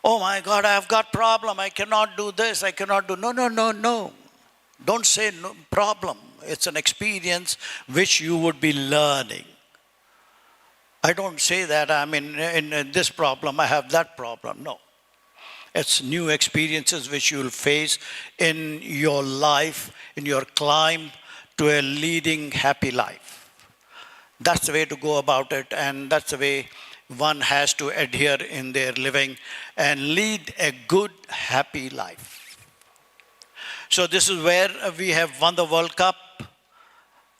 Oh my God, I have got problem. I cannot do this. I cannot do. No. Don't say no problem. It's an experience which you would be learning. I don't say that I'm in this problem, I have that problem. No. It's new experiences which you will face in your life, in your climb to a leading happy life. That's the way to go about it, and that's the way one has to adhere in their living and lead a good, happy life. So this is where we have won the World Cup.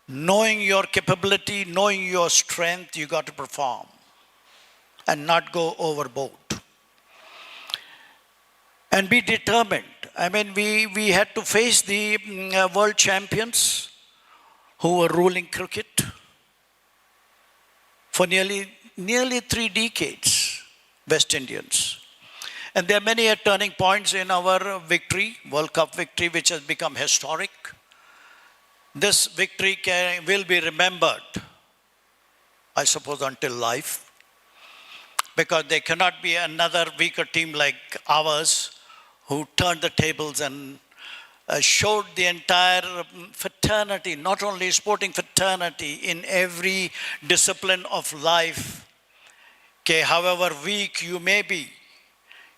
Knowing your capability, knowing your strength, you got to perform and not go overboard. And be determined. I mean, we had to face the world champions who were ruling cricket for nearly 3 decades, West Indians. And there are many turning points in our victory, World Cup victory, which has become historic. This victory will be remembered, I suppose, until life, because there cannot be another weaker team like ours who turned the tables and showed the entire fraternity, not only sporting fraternity, in every discipline of life. Okay, however weak you may be,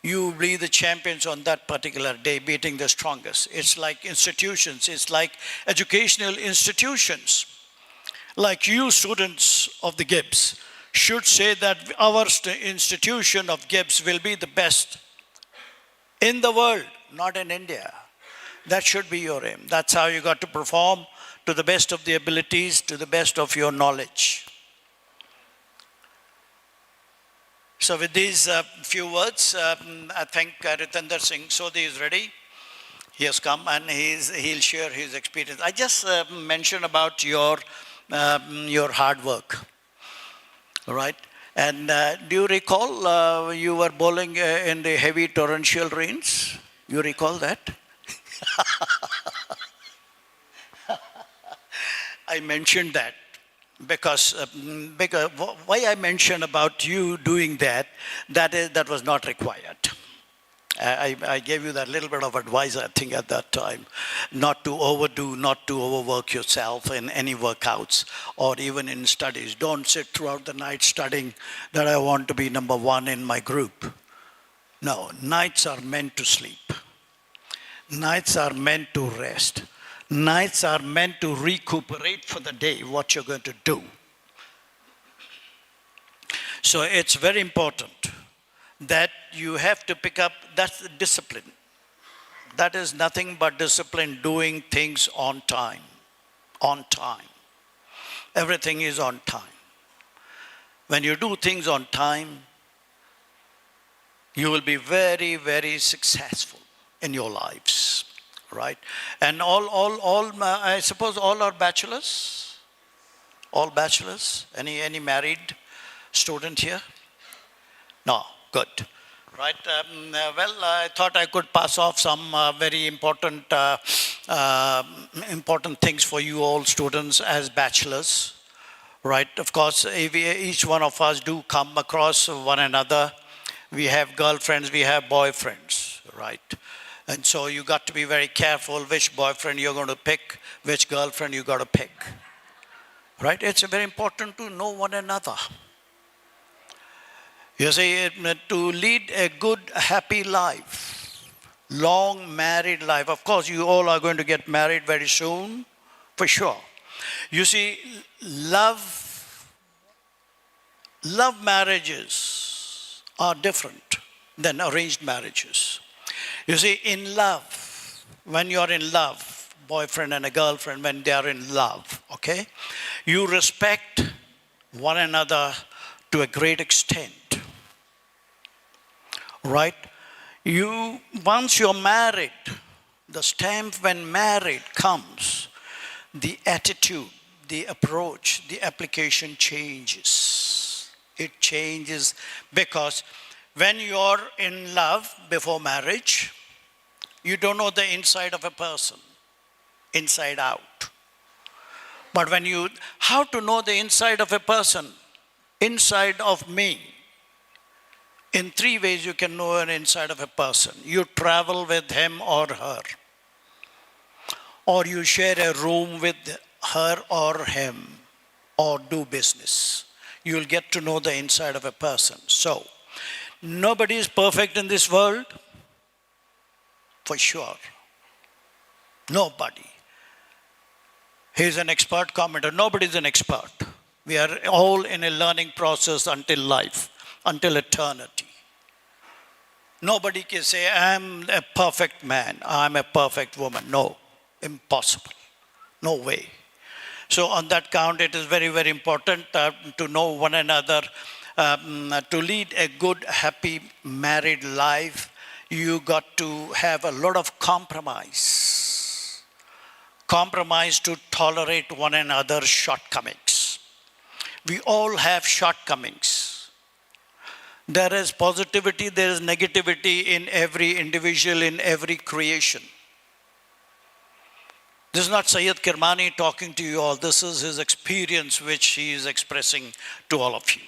you will be the champions on that particular day, beating the strongest. It's like institutions, it's like educational institutions. Like you students of the GIBS should say that our institution of GIBS will be the best in the world, not in India. That should be your aim. That's how you got to perform to the best of the abilities, to the best of your knowledge. So with these few words, I think Retendra Singh Sodi is ready. He has come and he'll share his experience. I just mentioned about your hard work, all right? And do you recall you were bowling in the heavy torrential rains? You recall that? I mentioned that because why I mentioned about you doing that was not required. I gave you that little bit of advice, I think, at that time, not to overdo, not to overwork yourself in any workouts or even in studies. Don't sit throughout the night studying that I want to be number one in my group. No, nights are meant to sleep. Nights are meant to rest. Nights are meant to recuperate for the day, what you're going to do. So it's very important that you have to pick up, that's the discipline. That is nothing but discipline, doing things on time. On time. Everything is on time. When you do things on time, you will be very, very successful in your lives, right? And I suppose all are bachelors? All bachelors? Any married student here? No, good. Right, well, I thought I could pass off some very important things for you all students as bachelors, right? Of course, each one of us do come across one another. We have girlfriends, we have boyfriends, right? And so you got to be very careful which boyfriend you're going to pick, which girlfriend you got to pick, right? It's very important to know one another. You see, to lead a good, happy life, long married life. Of course, you all are going to get married very soon, for sure. You see, love marriages are different than arranged marriages. You see, in love, when you're in love, boyfriend and a girlfriend, when they are in love, okay, you respect one another to a great extent. Right? Once you're married, the stamp when married comes, the attitude, the approach, the application changes. It changes because when you're in love before marriage, you don't know the inside of a person, inside out. But how to know the inside of a person? Inside of me. In 3 ways you can know an inside of a person. You travel with him or her. Or you share a room with her or him. Or do business. You'll get to know the inside of a person. So, nobody is perfect in this world. For sure. Nobody. He's an expert commenter. Nobody's an expert. We are all in a learning process until life, until eternity. Nobody can say, I'm a perfect man, I'm a perfect woman. No, impossible. No way. So on that count, it is very, very important to know one another. To lead a good, happy married life, you got to have a lot of compromise. Compromise to tolerate one another's shortcomings. We all have shortcomings. There is positivity, there is negativity in every individual, in every creation. This is not Syed Kirmani talking to you all. This is his experience which he is expressing to all of you.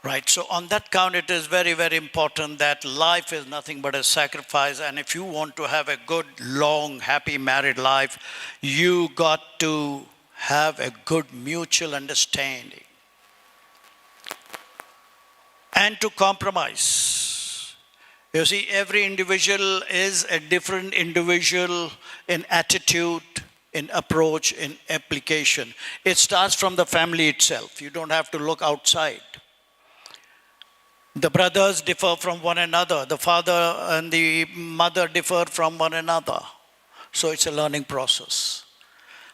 Right, so on that count, it is very, very important that life is nothing but a sacrifice. And if you want to have a good, long, happy married life, you got to have a good mutual understanding. And to compromise. You see, every individual is a different individual in attitude, in approach, in application. It starts from the family itself. You don't have to look outside. The brothers differ from one another. The father and the mother differ from one another. So it's a learning process.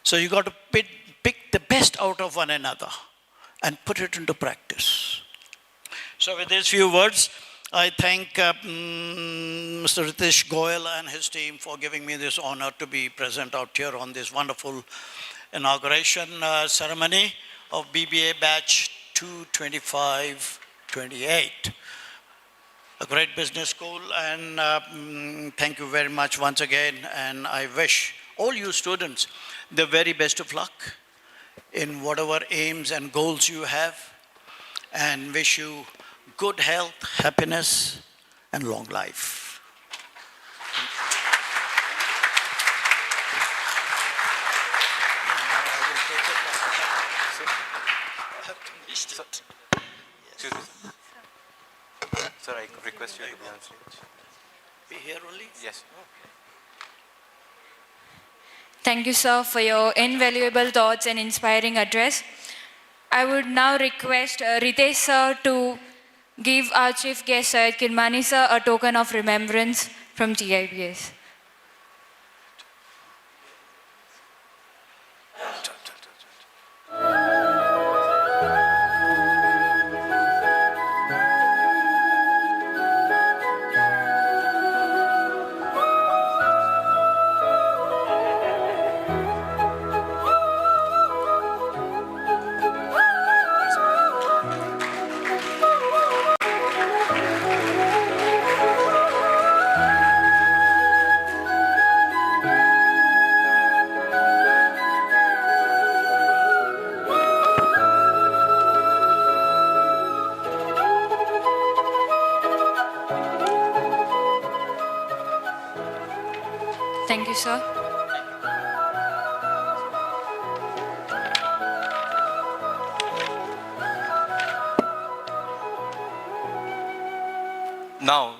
So you got to pick the best out of one another and put it into practice. So with these few words, I thank Mr. Ritesh Goyal and his team for giving me this honor to be present out here on this wonderful inauguration ceremony of BBA Batch 225-28. A great business school, and thank you very much once again. And I wish all you students the very best of luck in whatever aims and goals you have, and wish you good health, happiness, and long life. Sir, I request you to be on stage. Be here only? Yes. Thank you, sir, for your invaluable thoughts and inspiring address. I would now request Ritesh sir to give our chief guest, Syed Kirmani sir, a token of remembrance from GIBS. Thank you, sir. Now,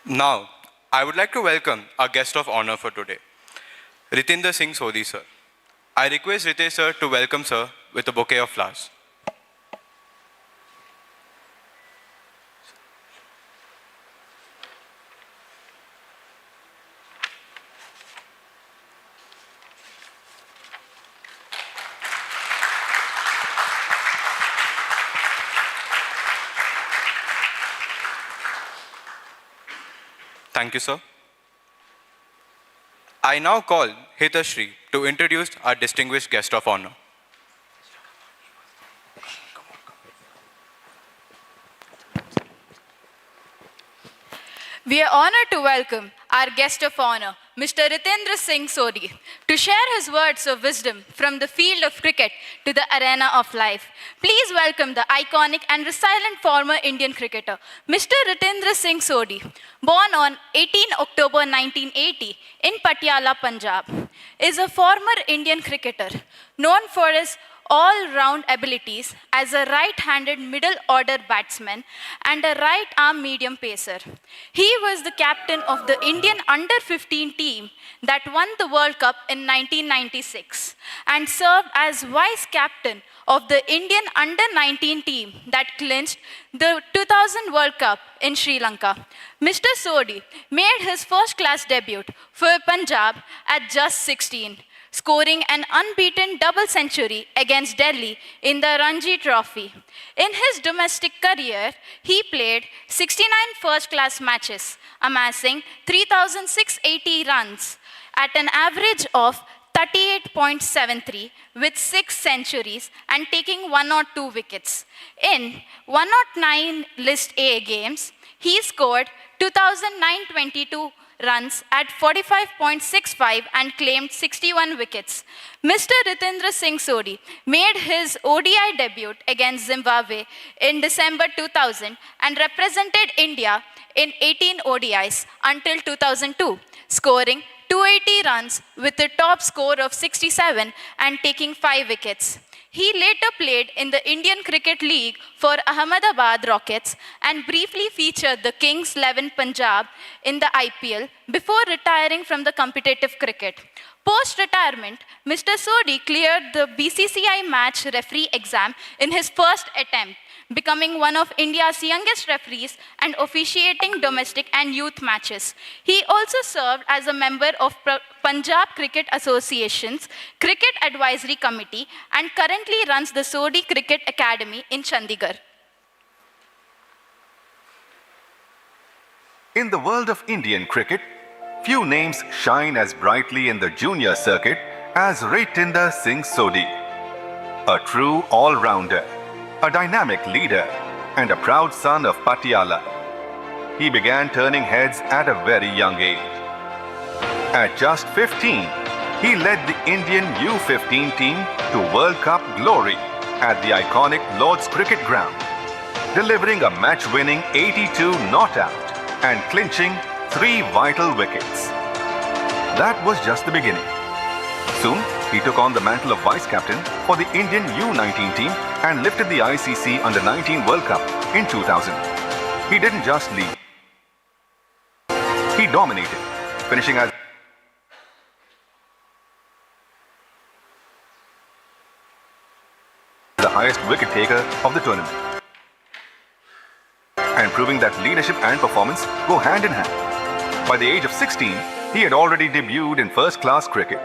Now, I would like to welcome our guest of honor for today, Retendra Singh Sodi sir. I request Ritesh sir to welcome sir with a bouquet of flowers. Thank you, sir. I now call Hitashri to introduce our distinguished guest of honor. We are honored to welcome our guest of honor, Mr. Retendra Singh Sodi, to share his words of wisdom from the field of cricket to the arena of life. Please welcome the iconic and resilient former Indian cricketer, Mr. Retendra Singh Sodi, born on 18 October 1980 in Patiala, Punjab, is a former Indian cricketer known for his all-round abilities as a right-handed middle-order batsman and a right-arm medium pacer. He was the captain of the Indian under-15 team that won the World Cup in 1996 and served as vice-captain of the Indian under-19 team that clinched the 2000 World Cup in Sri Lanka. Mr. Sodi made his first-class debut for Punjab at just 16, scoring an unbeaten double century against Delhi in the Ranji Trophy. In his domestic career, he played 69 first-class matches, amassing 3,680 runs at an average of 38.73 with 6 centuries and taking 102 wickets. In 109 List A games, he scored 2,922 runs at 45.65 and claimed 61 wickets. Mr. Retendra Singh Sodi made his ODI debut against Zimbabwe in December 2000 and represented India in 18 ODIs until 2002, scoring 280 runs with a top score of 67 and taking 5 wickets. He later played in the Indian Cricket League for Ahmedabad Rockets and briefly featured the Kings 11 Punjab in the IPL before retiring from the competitive cricket. Post-retirement, Mr. Sodi cleared the BCCI match referee exam in his first attempt, becoming one of India's youngest referees and officiating domestic and youth matches. He also served as a member of Punjab Cricket Association's Cricket Advisory Committee and currently runs the Sodi Cricket Academy in Chandigarh. In the world of Indian cricket, few names shine as brightly in the junior circuit as Retendra Singh Sodi, a true all-rounder, a dynamic leader, and a proud son of Patiala. He began turning heads at a very young age. At just 15, he led the Indian U15 team to World Cup glory at the iconic Lord's Cricket Ground, delivering a match-winning 82 not-out and clinching 3 vital wickets. That was just the beginning. Soon, he took on the mantle of vice-captain for the Indian U19 team and lifted the ICC Under-19 World Cup in 2000. He didn't just lead. He dominated, finishing as the highest wicket taker of the tournament, and proving that leadership and performance go hand in hand. By the age of 16, he had already debuted in first-class cricket,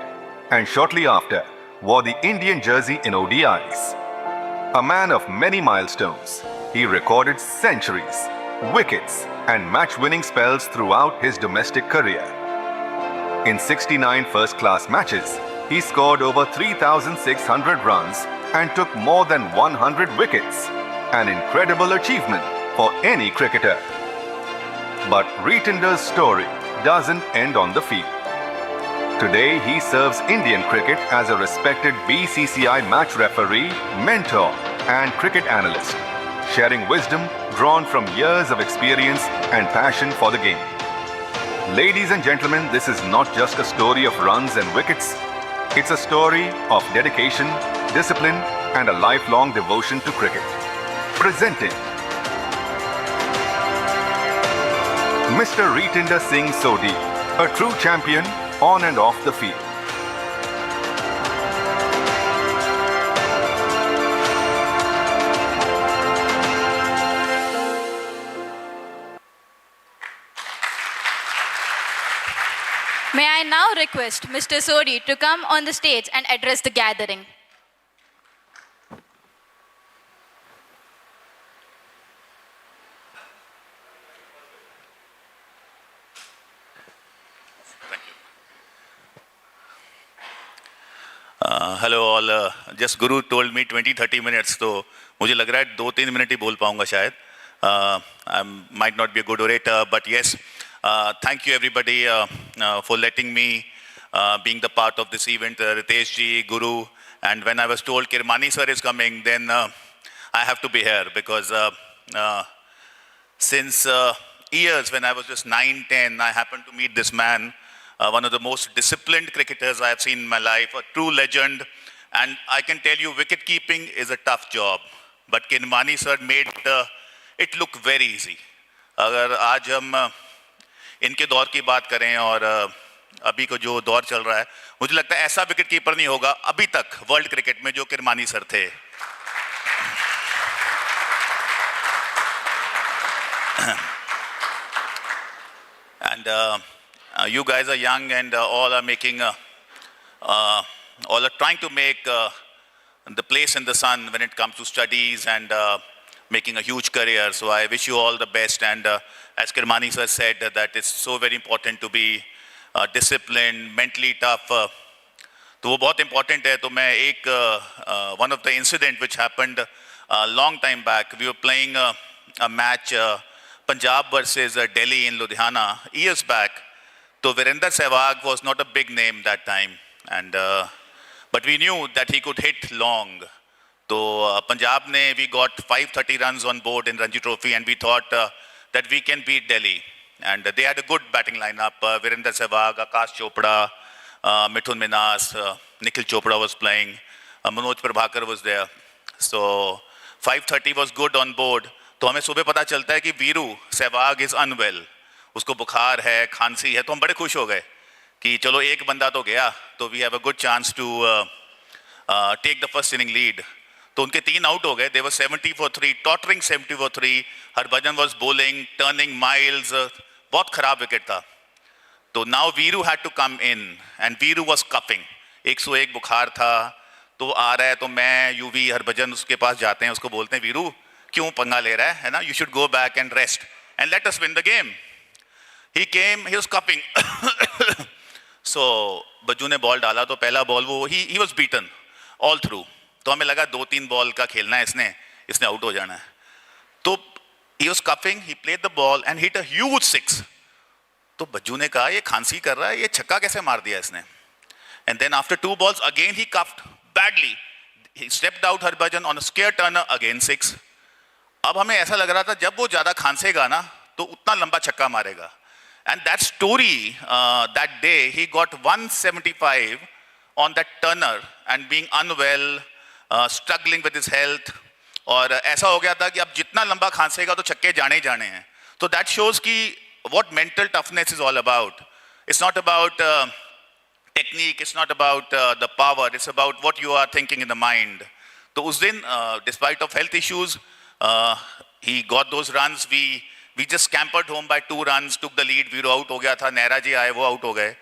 and shortly after, wore the Indian jersey in ODIs. A man of many milestones, he recorded centuries, wickets, and match-winning spells throughout his domestic career. In 69 first-class matches, he scored over 3,600 runs and took more than 100 wickets, an incredible achievement for any cricketer. But Retendra's story doesn't end on the field. Today, he serves Indian cricket as a respected BCCI match referee, mentor, and cricket analyst, sharing wisdom drawn from years of experience and passion for the game. Ladies and gentlemen, this is not just a story of runs and wickets. It's a story of dedication, discipline, and a lifelong devotion to cricket. Presenting Mr. Retendra Singh Sodi, a true champion on and off the field. May I now request Mr. Sodi to come on the stage and address the gathering. Hello all just Guru told me 20-30 minutes, तो मुझे लग रहा है 2-3 minute ही बोल पाऊंगा शायद. I might not be a good orator, but yes, Thank you everybody for letting me being the part of this event, Ritesh ji, Guru, and when I was told Kirmani sir is coming, then I have to be here because since years when I was just 9, 10, I happened to meet this man, one of the most disciplined cricketers I have seen in my life, a true legend, and I can tell you wicket keeping is a tough job, but Kirmani sir made it look very easy. अगर आज हम इनके दौर की बात करें और अभी को जो दौर चल रहा है, मुझे लगता है ऐसा विकेट कीपर नहीं होगा अभी तक वर्ल्ड क्रिकेट में जो किरमानी सर थे. And you guys are young and all are making, all are trying to make the place in the sun when it comes to studies and making a huge career. So I wish you all the best. And as Kirmani sir said, that it's so very important to be disciplined, mentally tough. तो वो बहुत important है. तो मैं एक one of the incident which happened a long time back, we were playing a match Punjab versus Delhi in Ludhiana years back. So Virender Sehwag was not a big name that time, and but we knew that he could hit long. So Punjab ne, we got 530 runs on board in Ranji Trophy, and we thought that we can beat Delhi. And they had a good batting lineup. Virender Sehwag, Akash Chopra, Mithun Minhas, Nikhil Chopra was playing, Manoj Prabhakar was there. So 530 was good on board. तो हमें सुबह पता चलता है कि Veeru Sehwag is unwell, उसको बुखार है, खांसी है. तो हम बड़े खुश हो गए कि चलो एक बंदा तो गया, तो we have a good chance to take the first inning lead. तो उनके 3 आउट हो गए. They were 70 for 3, tottering 70 for 3. Harbhajan was bowling, turning miles, बहुत खराब विकेट था. तो now Viru had to come in and Viru was coughing, 101 बुखार था. तो आ रहा है, तो मैं यूवी हरभजन उसके पास जाते हैं, उसको बोलते हैं वीरू क्यों पंगा ले रहा है ना, you should go back and rest and let us win the game. He came, he was cupping. So Bajju ने बॉल डाला, तो पहला बॉल वो he was beaten all through. तो हमें लगा 2-3 बॉल का खेलना है इसने आउट हो जाना है. तो ही was cupping, he played the ball and hit a huge 6. तो बज्जू ने कहा ये खांसी कर रहा है, ये छक्का कैसे मार दिया इसने. And then after 2 balls again he coughed badly. He stepped out Harbhajan on a square turner again 6. अब हमें ऐसा लग रहा था जब वो ज्यादा खांसेगा ना तो उतना लंबा छक्का मारेगा. And that story, that day he got 175 on that turner and being unwell, struggling with his health. और ऐसा हो गया था कि अब जितना लंबा खांसेगा तो छक्के जाने ही जाने हैं. तो दैट शोज कि what mental toughness is all about. It's not about technique, it's not about the power, it's about what you are thinking in the mind. So us din, despite of health issues, he got those runs. We just scampered home by 2 runs, took the lead. We were out ho gaya tha, Nehra ji aaye, wo out ho gaye.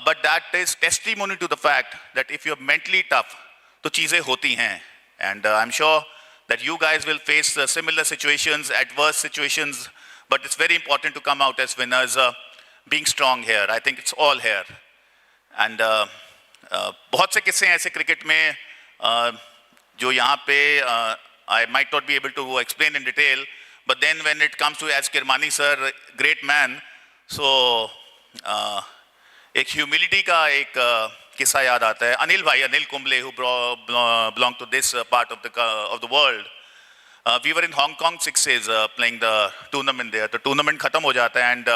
But that is testimony to the fact that if you're mentally tough, to cheezein hoti hain. And I'm sure that you guys will face similar situations, adverse situations, but it's very important to come out as winners, being strong here. I think it's all here. And बहुत से किस्से हैं ऐसे cricket में जो यहाँ पे I might not be able to explain in detail, but then when it comes to as Kirmani sir, great man, so एक humility का एक किस्सा याद आता है. अनिल भाई, Anil Kumble, who belong to this part of the world. We were in Hong Kong 6 playing the tournament there. The tournament खत्म हो जाता है, and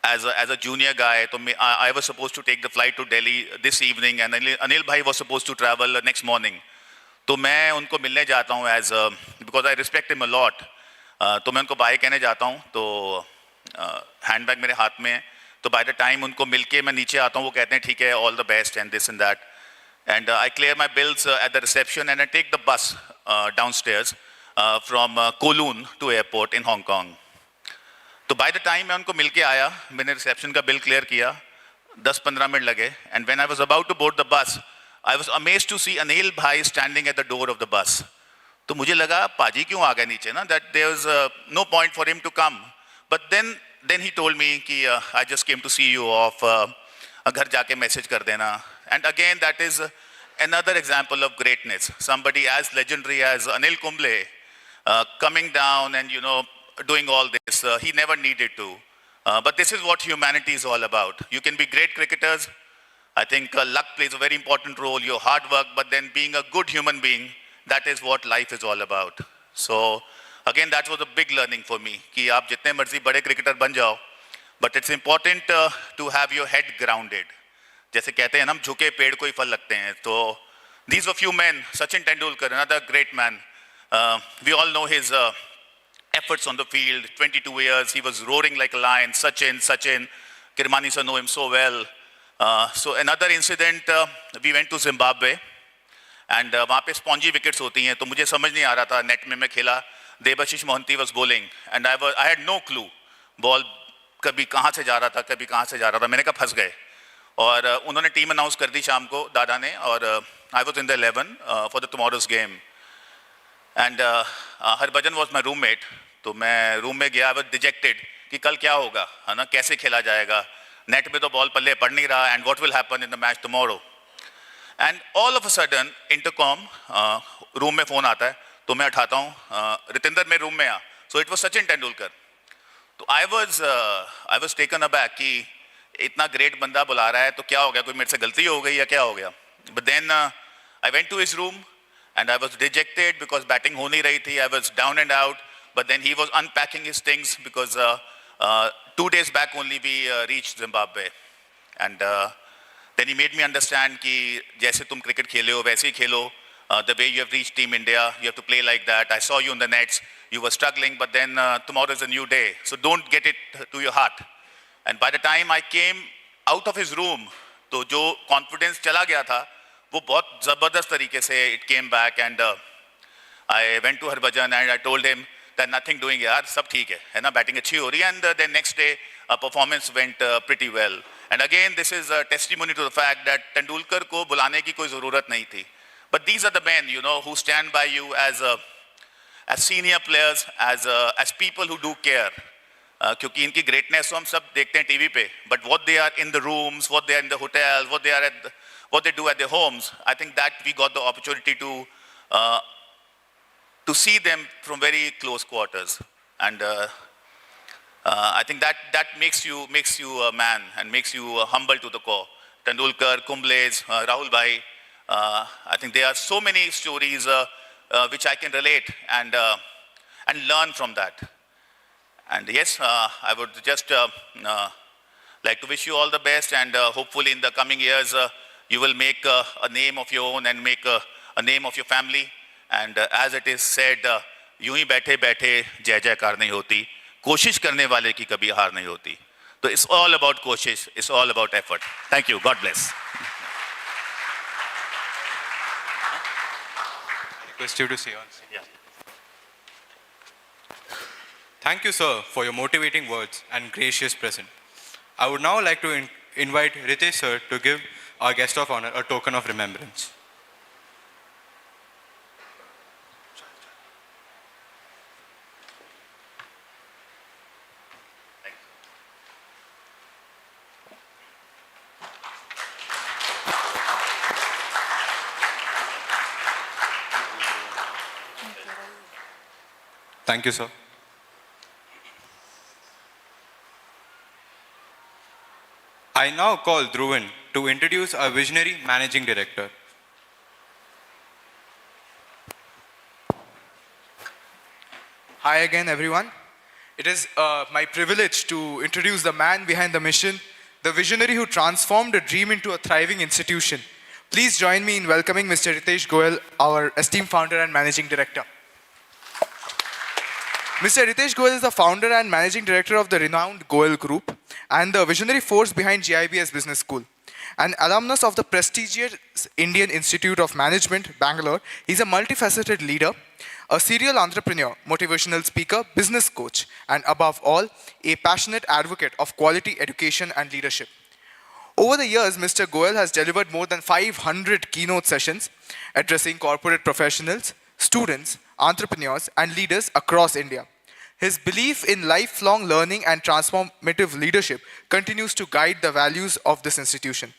as a junior guy, तो I was supposed to take the flight to Delhi this evening, and Anil bhai was supposed to travel next morning. तो मैं उनको मिलने जाता हूँ because I respect him a lot. तो मैं उनको बाय कहने जाता हूँ, तो हैंडबैग मेरे हाथ में है. तो by the time उनको मिलके मैं नीचे आता हूँ, वो कहते हैं ठीक है, all the best and this and that. And I clear my bills at the reception, and I take the bus downstairs from Kowloon to airport in Hong Kong. तो by the time मैं उनको मिलके आया, मैंने reception का bill clear किया, 10-15 minute लगे. And when I was about to board the bus, I was amazed to see Anil bhai standing at the door of the bus. तो मुझे लगा पाजी क्यों आ गए नीचे ना, that there was no point for him to come. But then he told me कि I just came to see you off, घर जाके message कर देना. And again, that is another example of greatness. Somebody as legendary as Anil Kumble coming down and doing all this. He never needed to. But this is what humanity is all about. You can be great cricketers. I think luck plays a very important role, your hard work, but then being a good human being, that is what life is all about. So again, that was a big learning for me, कि आप जितने मर्जी बड़े cricketer बन जाओ, but it's important to have your head grounded. जैसे कहते हैं ना, हम झुके पेड़ को ही फल लगते हैं. So these were few men. Sachin Tendulkar, another great man. We all know his efforts on the field. 22 years, he was roaring like a lion. Sachin, Kirmani sir know him so well. So another incident, we went to Zimbabwe, and वहाँ पे spongy wickets होती हैं, तो मुझे समझ नहीं आ रहा था. Net में मैं खेला, Debashish Mohanty was bowling, and I had no clue. Ball कभी कहाँ से जा रहा था, कभी कहाँ से जा रहा था. मैंने कहा फंस गए. और उन्होंने टीम अनाउंस कर दी शाम को, दादा ने, और I was in the 11 for the tomorrow's game. And Harbhajan was my roommate. तो मैं रूम में गया, I was dejected कि कल क्या होगा, है ना, कैसे खेला जाएगा. नेट पे तो बॉल पल्ले पड़ नहीं रहा, and what will happen in the match tomorrow. And all of a sudden, intercom, room में फोन आता है, तो मैं उठाता हूँ, रितेंद्र मेरे रूम में आ. So it was Sachin Tendulkar. तो I was taken aback कि इतना great बंदा बुला रहा है, तो क्या हो गया, कोई मेरे से गलती हो गई या क्या हो गया. But then I went to his room, and I was dejected because batting हो नहीं रही थी. I was down and out. But then he was unpacking his things because 2 days back only we reached Zimbabwe. And then he made me understand कि जैसे तुम cricket खेले हो वैसे ही खेलो. The way you have reached Team India, you have to play like that. I saw you in the nets. You were struggling, but then tomorrow is a new day. So don't get it to your heart. And by the time I came out of his room, तो जो confidence चला गया था, वो बहुत ज़बरदस्त तरीके से it came back. And I went to Harbhajan and I told him that nothing doing यार, सब ठीक है ना, batting अच्छी हो रही है. And then next day, performance went pretty well. And again, this is a testimony to the fact that Tendulkar को बुलाने की कोई ज़रूरत नहीं थी. But these are the men, you know, who stand by you as senior players, as people who do care. क्योंकि इनकी greatness तो हम सब देखते हैं TV पे, but what they are in the rooms, what they are in the hotels, what they do at their homes, I think that we got the opportunity to see them from very close quarters. And I think that makes you a man and makes you humble to the core. Tendulkar, Kumble's, Rahul Bhai, I think there are so many stories which I can relate and learn from that. And yes, I would just like to wish you all the best, and hopefully in the coming years you will make a name of your own and make a name of your family. And as it is said, यूं ही बैठे बैठे जय जयकार नहीं होती, कोशिश करने वाले की कभी हार नहीं होती. So it's all about कोशिश, it's all about effort. Thank you. God bless. I request you to say on. Yeah. Thank you, sir, for your motivating words and gracious present. I would now like to invite Ritesh sir to give our guest of honor a token of remembrance. Thank you, sir. I now call Dhruvan to introduce our visionary managing director. Hi again, everyone. It is my privilege to introduce the man behind the mission, the visionary who transformed a dream into a thriving institution. Please join me in welcoming Mr. Ritesh Goyal, our esteemed founder and managing director. Mr. Ritesh Goyal is the founder and managing director of the renowned Goyal Group and the visionary force behind GIBS Business School. An alumnus of the prestigious Indian Institute of Management, Bangalore, he is a multifaceted leader, a serial entrepreneur, motivational speaker, business coach, and above all, a passionate advocate of quality education and leadership. Over the years, Mr. Goyal has delivered more than 500 keynote sessions addressing corporate professionals, students, entrepreneurs, and leaders across India. His belief in lifelong learning and transformative leadership continues to guide the values of this institution.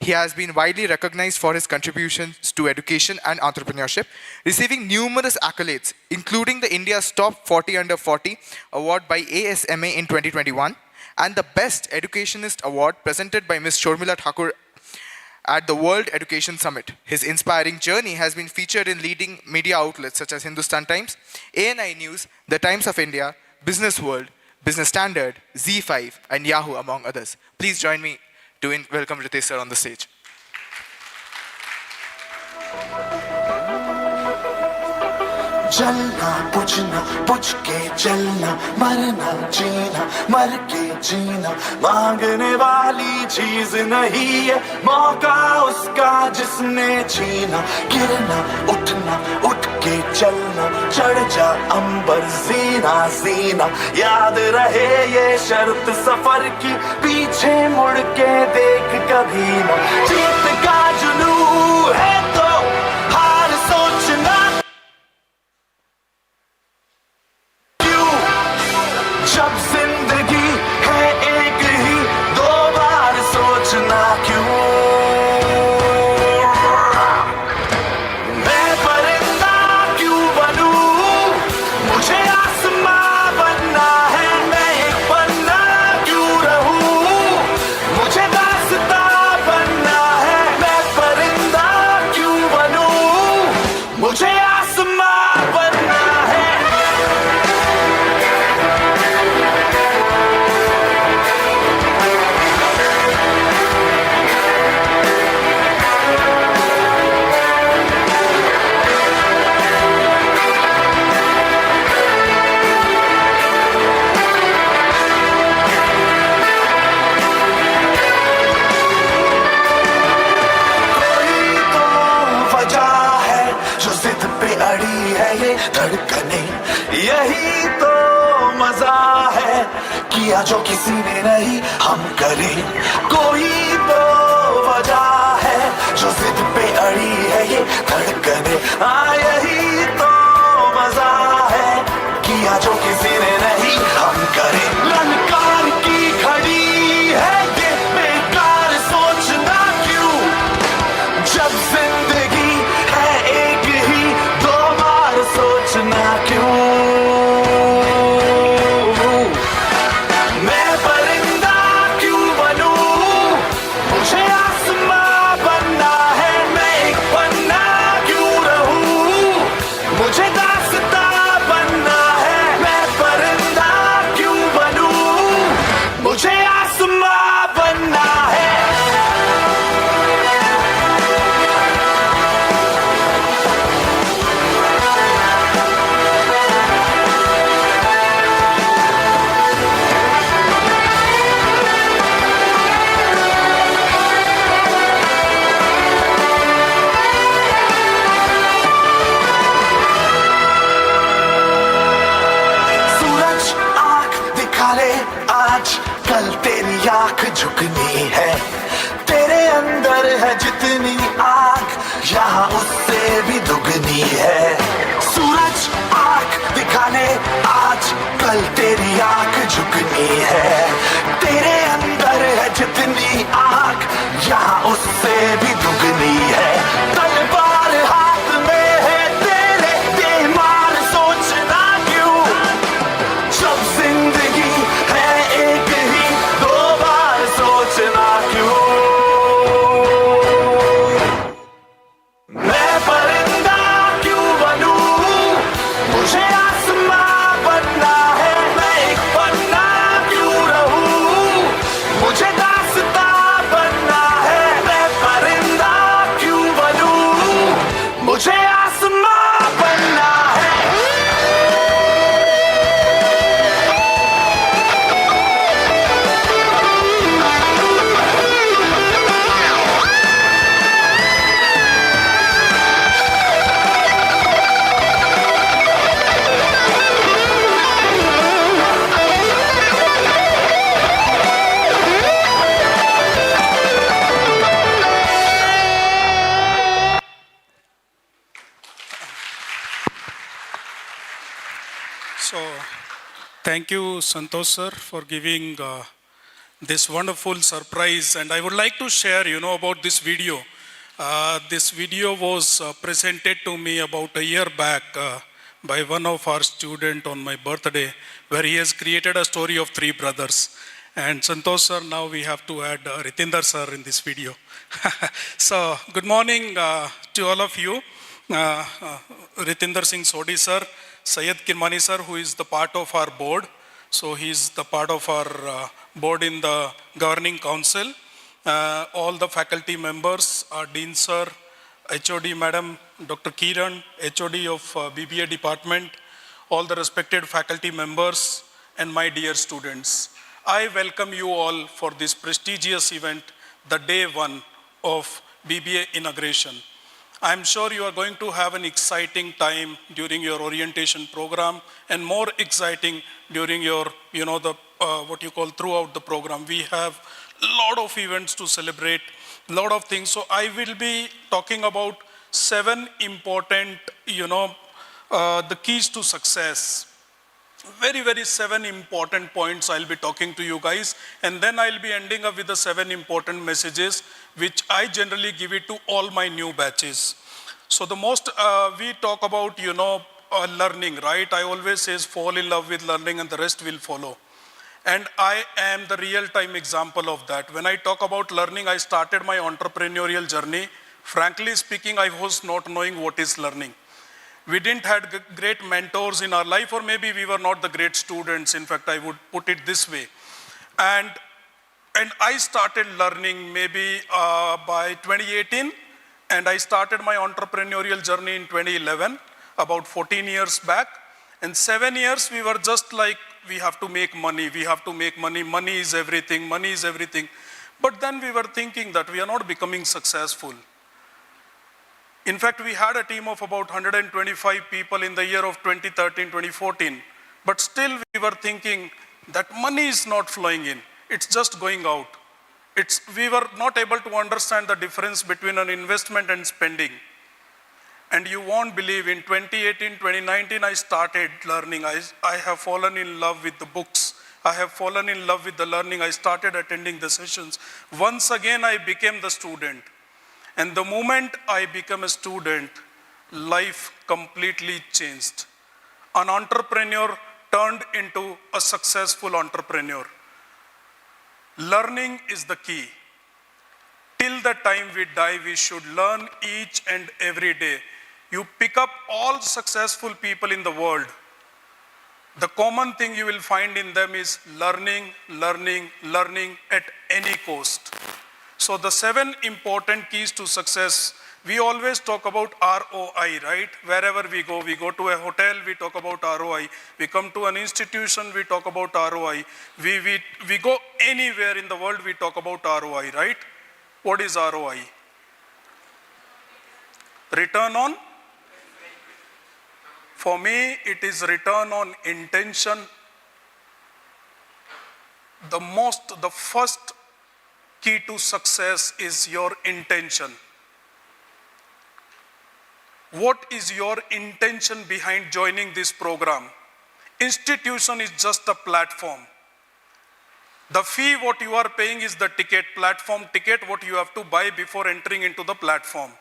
he has been widely recognized for his contributions to education and entrepreneurship, receiving numerous accolades, including the India's Top 40 Under 40 award by ASMA in 2021 and the Best Educationist award presented by Ms. Shormila Thakur at the World Education Summit. His inspiring journey has been featured in leading media outlets such as Hindustan Times, ANI News, The Times of India, Business World, Business Standard, Z5, and Yahoo, among others. Please join me to welcome Ritesh sir on the stage. चलना बुझना बुझ के चलना मरना जीना मर के जीना मांगने वाली चीज नहीं है मौका उसका जिसने छीना गिरना उठना उठ के चलना चढ़ जा अंबर जीना जीना याद रहे ये शर्त सफर की पीछे मुड़ के देख कभी ना जीत का जुनून है तो हार सोचना जब जिंदगी है एक ही दो बार सोचना क्यों मैं परिंदा क्यों बनूं मुझे आसमां बनना है मैं एक पन्ना क्यों रहूं मुझे दास्तां बनना है मैं परिंदा क्यों बनूं मुझे आसमां बनना है धड़कने यही तो मजा है किया जो किसी ने नहीं हम करें कोई तो वजह है जो जिद पे अड़ी है ये धड़कने यही तो मजा है किया जो किसी ने नहीं हम करें ललकार की खड़ी है ये बेकार सोचना क्यों जब जिंदगी है एक ही दो बार सोचना क्यों मैं परिंदा क्यों बनूं मुझे आसमां बनना है मैं एक पन्ना क्यों रहूं मुझे दास्तां बनना है मैं परिंदा क्यों बनूं मुझे आसमां बनना है कल तेरी आंख झुकनी है तेरे अंदर है जितनी आंख यहाँ उससे भी दुगनी है सूरज आंख दिखा ले आज कल तेरी आंख झुकनी है तेरे अंदर है जितनी आंख यहाँ उससे भी दुगनी है तलवार हाथ में है तेरे बेमार सोचना क्यों जब जिंदगी है एक ही दो बार सोचना क्यों मैं परिंदा क्यों बनूं मुझे आसमां बनना है मैं एक पन्ना क्यों रहूं मुझे दास्तां बनना है मैं परिंदा क्यों बनूं मुझे आसमां बनना है So, thank you, Santosh sir, for giving this wonderful surprise. And I would like to share, about this video. This video was presented to me about a year back by one of our students on my birthday, where he has created a story of three brothers. And Santosh sir, now we have to add Retendra sir in this video. So, good morning to all of you. Retendra Singh Sodi sir, Syed Kirmani sir, who is the part of our board. So he's the part of our board in the governing council. All the faculty members, our Dean sir, HOD madam, Dr. Kiran, HOD of BBA department, all the respected faculty members, and my dear students. I welcome you all for this prestigious event, the day one of BBA inauguration. I'm sure you are going to have an exciting time during your orientation program, and more exciting during your, what you call throughout the program. We have a lot of events to celebrate, a lot of things. So I will be talking about 7 important, the keys to success. Very 7 important points I'll be talking to you guys, and then I'll be ending up with the 7 important messages which I generally give it to all my new batches. So the most, we talk about, learning, right? I always say fall in love with learning and the rest will follow. And I am the real-time example of that. When I talk about learning, I started my entrepreneurial journey. Frankly speaking, I was not knowing what is learning. We didn't have great mentors in our life, or maybe we were not the great students. In fact, I would put it this way. And I started learning maybe by 2018, and I started my entrepreneurial journey in 2011, about 14 years back. And 7 years, we were just like, we have to make money, money is everything, money is everything. But then we were thinking that we are not becoming successful. In fact, we had a team of about 125 people in the year of 2013, 2014. But still we were thinking that money is not flowing in. It's just going out. We were not able to understand the difference between an investment and spending. And you won't believe, in 2018, 2019, I started learning. I have fallen in love with the books. I have fallen in love with the learning. I started attending the sessions. Once again, I became the student. And the moment I became a student, life completely changed. An entrepreneur turned into a successful entrepreneur. Learning is the key. Till the time we die, we should learn each and every day. You pick up all successful people in the world. The common thing you will find in them is learning at any cost. So the 7 important keys to success, we always talk about ROI, right? Wherever we go to a hotel, we talk about ROI. We come to an institution, we talk about ROI. We go anywhere in the world, we talk about ROI, right? What is ROI? Return on? For me, it is return on intention. The first key to success is your intention. What is your intention behind joining this program? Institution is just a platform. The fee what you are paying is the ticket, platform ticket, what you have to buy before entering into the platform.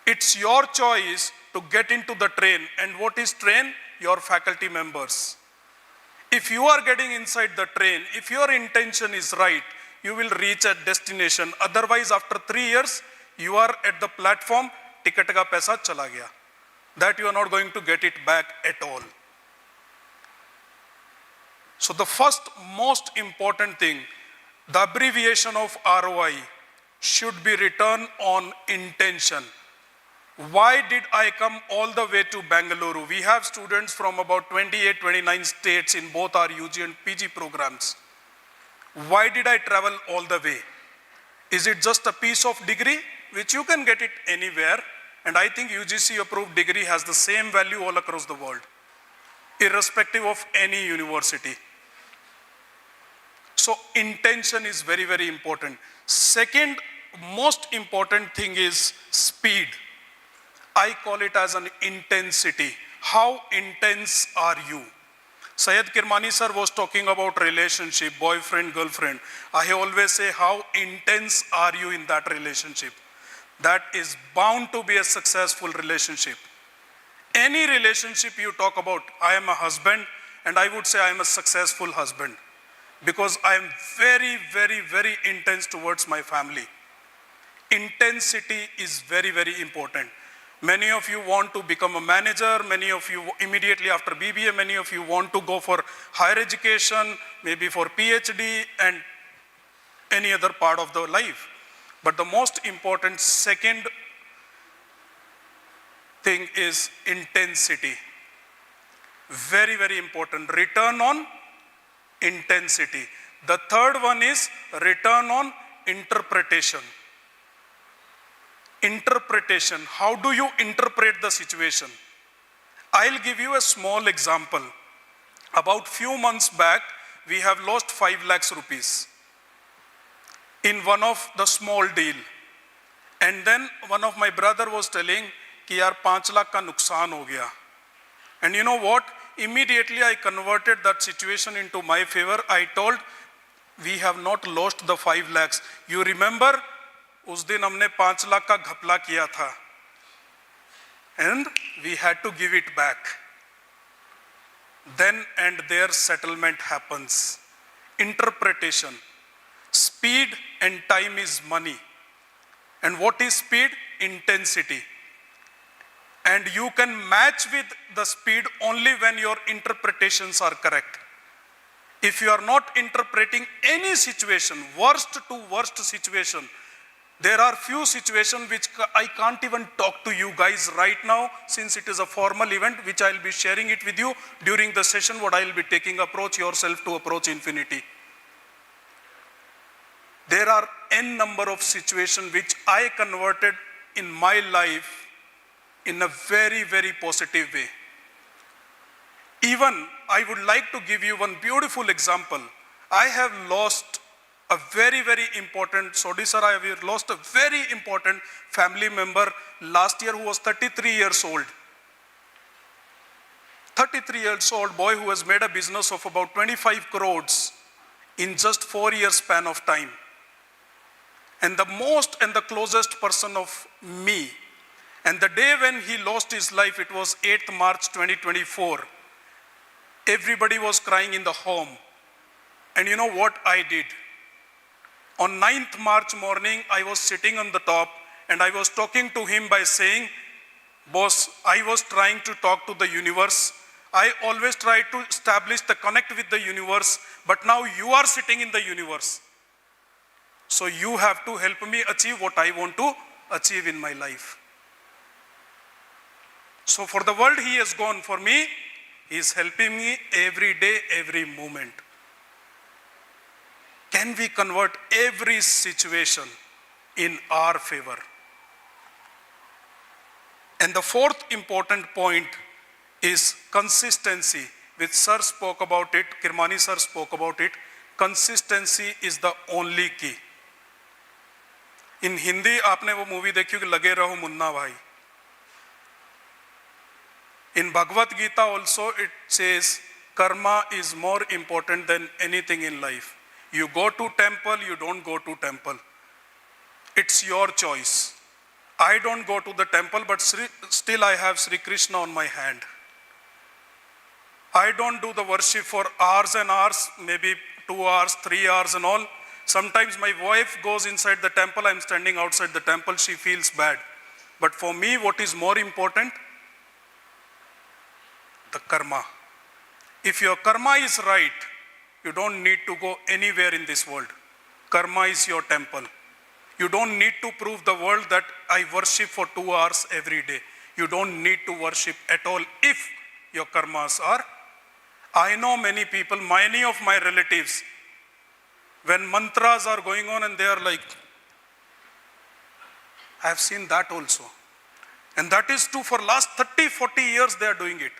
It's your choice to get into the train. And what is train? Your faculty members. If you are getting inside the train, if your intention is right, you will reach a destination. Otherwise, after 3 years, you are at the platform, ticket ka paisa chala gaya. That you are not going to get it back at all. So the first most important thing, the abbreviation of ROI should be return on intention. Why did I come all the way to Bengaluru? We have students from about 28, 29 states in both our UG and PG programs. Why did I travel all the way? Is it just a piece of degree, which you can get it anywhere? And I think UGC approved degree has the same value all across the world, irrespective of any university. So intention is very, very important. Second most important thing is speed. I call it as an intensity. How intense are you? Syed Kirmani sir was talking about relationship, boyfriend, girlfriend. I always say, how intense are you in that relationship? That is bound to be a successful relationship. Any relationship you talk about, I am a husband, and I would say I am a successful husband because I am very, very, very intense towards my family. Intensity is very, very important. Many of you want to become a manager, many of you immediately after BBA, many of you want to go for higher education, maybe for PhD and any other part of the life. But the most important second thing is intensity. Very, very important. Return on intensity. The third one is return on interpretation. Interpretation. How do you interpret the situation? I'll give you a small example. About few months back, we have lost 5 lakhs rupees in one of the small deal. And then one of my brother was telling कि यार 5 लाख का नुकसान हो गया. And you know what? Immediately I converted that situation into my favor. I told, we have not lost the 5 lakhs. You remember? उस दिन हमने 5 लाख का घपला किया था. And we had to give it back. Then and there settlement happens. Interpretation. Speed and time is money. And what is speed? Intensity. And you can match with the speed only when your interpretations are correct. If you are not interpreting any situation, worst to worst situation, there are few situations which I can't even talk to you guys right now, since it is a formal event, which I'll be sharing it with you during the session, what I'll be taking approach yourself to approach infinity. There are n number of situations which I converted in my life in a very, very positive way. Even I would like to give you one beautiful example. I have lost a very, very important, Sodi sir, I have lost a very important family member last year who was 33 years old. 33 years old boy who has made a business of about 25 crores in just 4 years span of time. And the most and the closest person of me. And the day when he lost his life, it was 8th March 2024. Everybody was crying in the home. And you know what I did? On 9th March morning, I was sitting on the top and I was talking to him by saying, boss, I was trying to talk to the universe. I always try to establish the connect with the universe, but now you are sitting in the universe. So you have to help me achieve what I want to achieve in my life. So for the world he has gone, for me, he is helping me every day, every moment. Can we convert every situation in our favor? And the fourth important point is consistency, which sir spoke about it, Kirmani sir spoke about it. Consistency is the only key. In Hindi, आपने वो movie देखी कि लगे रहो मुन्ना भाई. In Bhagavad Gita also it says, karma is more important than anything in life. You go to temple, you don't go to temple. It's your choice. I don't go to the temple, but still I have Sri Krishna on my hand. I don't do the worship for hours and hours, maybe 2 hours, 3 hours and all. Sometimes my wife goes inside the temple, I'm standing outside the temple, she feels bad. But for me, what is more important? The karma. If your karma is right, you don't need to go anywhere in this world. Karma is your temple. You don't need to prove the world that I worship for 2 hours every day. You don't need to worship at all if your karmas are. I know many people, many of my relatives, when mantras are going on and they are like, I have seen that also. And that is true for last 30, 40 years they are doing it.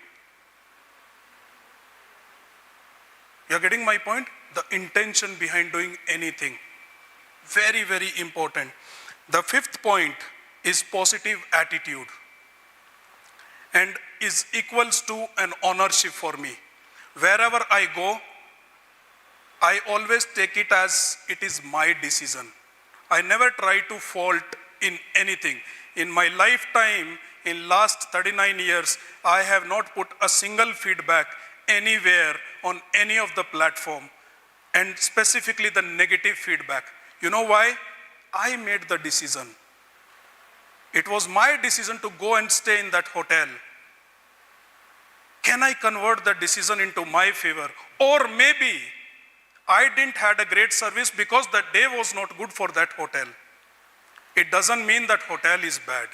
You are getting my point? The intention behind doing anything. Very, very important. The fifth point is positive attitude and is equals to an ownership for me. Wherever I go, I always take it as it is my decision. I never try to fault in anything. In my lifetime, in last 39 years, I have not put a single feedback anywhere on any of the platform, and specifically the negative feedback. You know why? I made the decision. It was my decision to go and stay in that hotel. Can I convert the decision into my favor? Or maybe I didn't had a great service because the day was not good for that hotel. It doesn't mean that hotel is bad.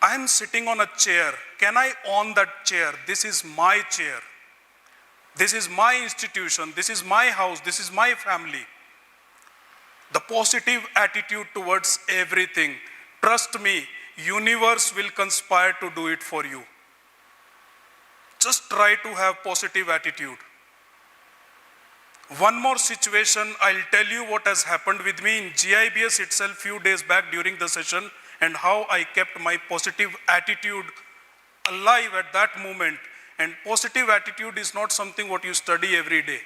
I'm sitting on a chair. Can I own that chair? This is my chair. This is my institution. This is my house. This is my family. The positive attitude towards everything. Trust me, universe will conspire to do it for you. Just try to have positive attitude. One more situation, I'll tell you what has happened with me in GIBS itself few days back during the session, and how I kept my positive attitude alive at that moment. And positive attitude is not something what you study every day.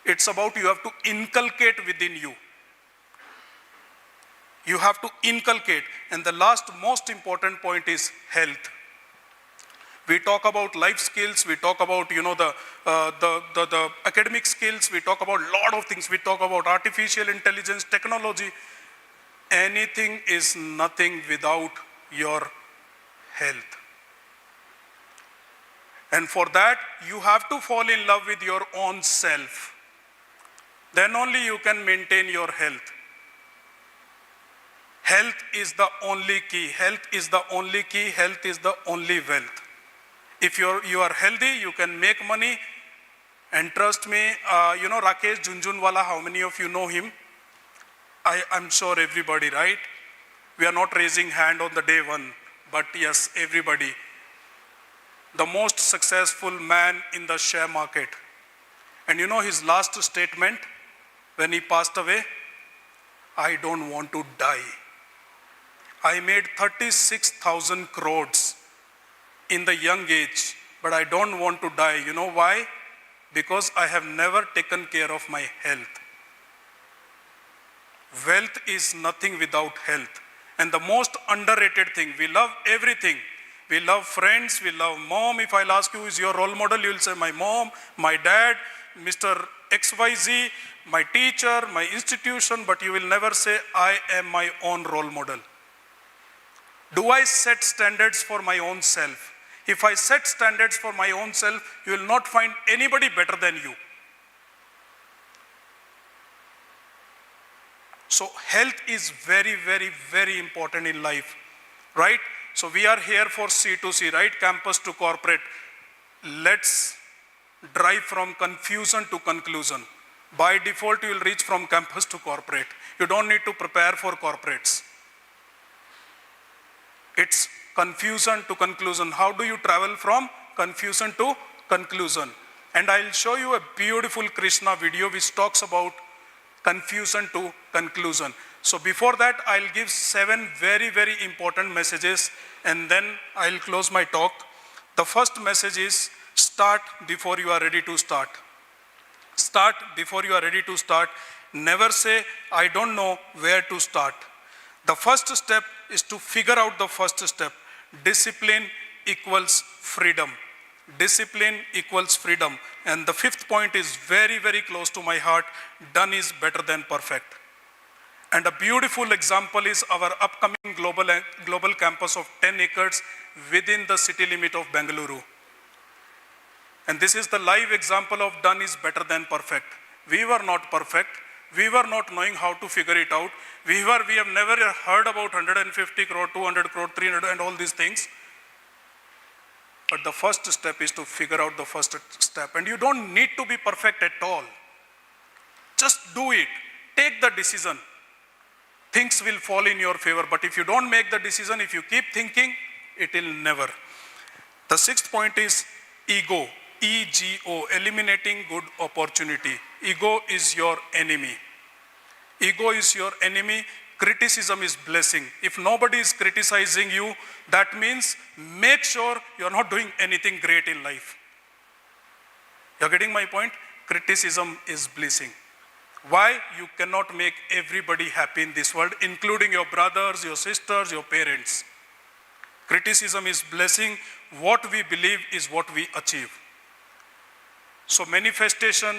It's about you have to inculcate within you. You have to inculcate. And the last most important point is health. We talk about life skills, we talk about the academic skills, we talk about a lot of things, we talk about artificial intelligence, technology. Anything is nothing without your health. And for that, you have to fall in love with your own self. Then only you can maintain your health. Health is the only key. Health is the only key. Health is the only wealth. If you are healthy, you can make money. And trust me, Rakesh Junjunwala, how many of you know him? I'm sure everybody, right? We are not raising hand on the day one, but yes, everybody. The most successful man in the share market. And you know his last statement when he passed away? I don't want to die. I made 36,000 crores in the young age, but I don't want to die. You know why? Because I have never taken care of my health. Wealth is nothing without health. And the most underrated thing, we love everything. We love friends, we love mom. If I'll ask you, who is your role model? You'll say my mom, my dad, Mr. XYZ, my teacher, my institution, but you will never say, I am my own role model. Do I set standards for my own self? If I set standards for my own self, you will not find anybody better than you. So health is very, very, very important in life, right? So we are here for C2C, right? Campus to corporate. Let's drive from confusion to conclusion. By default, you will reach from campus to corporate. You don't need to prepare for corporates. It's confusion to conclusion. How do you travel from confusion to conclusion? And I'll show you a beautiful Krishna video which talks about confusion to conclusion. So before that, I'll give 7 very, very important messages, and then I'll close my talk. The first message is start before you are ready to start. Start before you are ready to start. Never say, I don't know where to start. The first step is to figure out the first step. Discipline equals freedom. Discipline equals freedom. And the 5th point is very, very close to my heart. Done is better than perfect. And a beautiful example is our upcoming global campus of 10 acres within the city limit of Bengaluru. And this is the live example of done is better than perfect. We were not perfect. We were not knowing how to figure it out. We have never heard about 150 crore, 200 crore, 300 and all these things. But the first step is to figure out the first step. And you don't need to be perfect at all. Just do it. Take the decision. Things will fall in your favor. But if you don't make the decision, if you keep thinking, it will never. The 6th point is ego. EGO, eliminating good opportunity. Ego is your enemy. Ego is your enemy. Criticism is blessing. If nobody is criticizing you, that means make sure you're not doing anything great in life. You're getting my point? Criticism is blessing. Why? You cannot make everybody happy in this world, including your brothers, your sisters, your parents. Criticism is blessing. What we believe is what we achieve. So manifestation,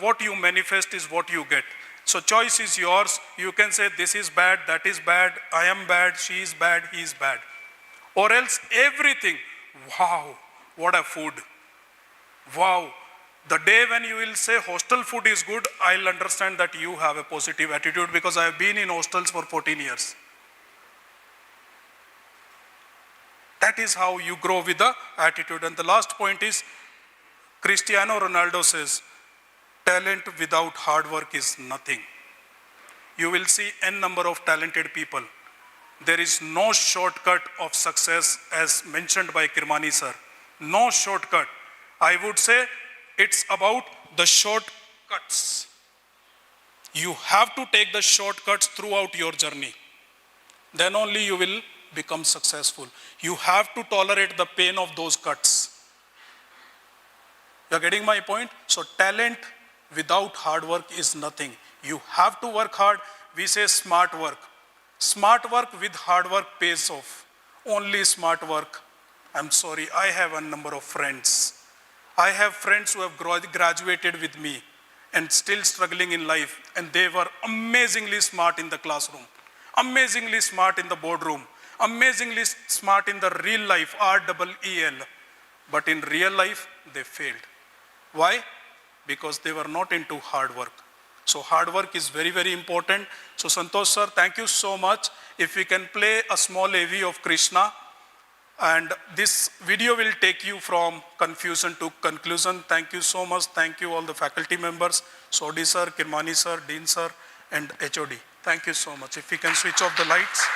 what you manifest is what you get. So choice is yours. You can say this is bad, that is bad, I am bad, she is bad, he is bad. Or else everything, wow, what a food. Wow. The day when you will say hostel food is good, I'll understand that you have a positive attitude because I have been in hostels for 14 years. That is how you grow with the attitude. And the last point is, Cristiano Ronaldo says, talent without hard work is nothing. You will see n number of talented people. There is no shortcut of success as mentioned by Kirmani sir. No shortcut. I would say it's about the shortcuts. You have to take the shortcuts throughout your journey. Then only you will become successful. You have to tolerate the pain of those cuts. You're getting my point? So talent without hard work is nothing. You have to work hard. We say smart work. Smart work with hard work pays off. Only smart work. I'm sorry, I have a number of friends. I have friends who have graduated with me and still struggling in life, and they were amazingly smart in the classroom, amazingly smart in the boardroom, amazingly smart in the real life, REEL. But in real life, they failed. Why? Because they were not into hard work. So hard work is very, very important. So Santosh sir, thank you so much. If we can play a small AV of Krishna, and this video will take you from confusion to conclusion. Thank you so much. Thank you all the faculty members, Sodi sir, Kirmani sir, Dean sir, and HOD. Thank you so much. If we can switch off the lights.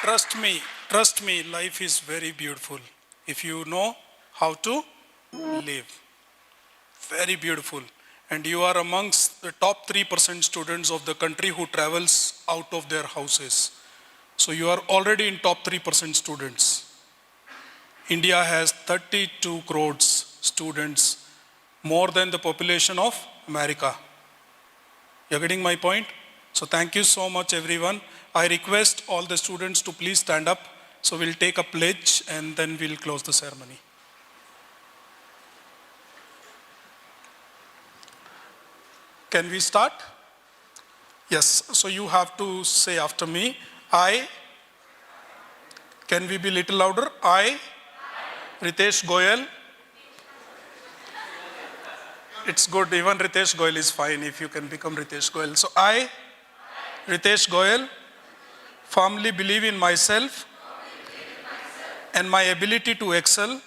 trust me, life is very beautiful if you know how to live. Very beautiful. And you are amongst the top 3% students of the country who travels out of their houses. So you are already in top 3% students. India has 32 crores students, more than the population of America. You're getting my point? So thank you so much, everyone. I request all the students to please stand up. So we'll take a pledge and then we'll close the ceremony. Can we start? Yes, so you have to say after me, I, can we be little louder? I, Ritesh Goyal. It's good, even Ritesh Goyal is fine if you can become Ritesh Goyal. So I, Ritesh Goyal, firmly believe in myself and my ability to excel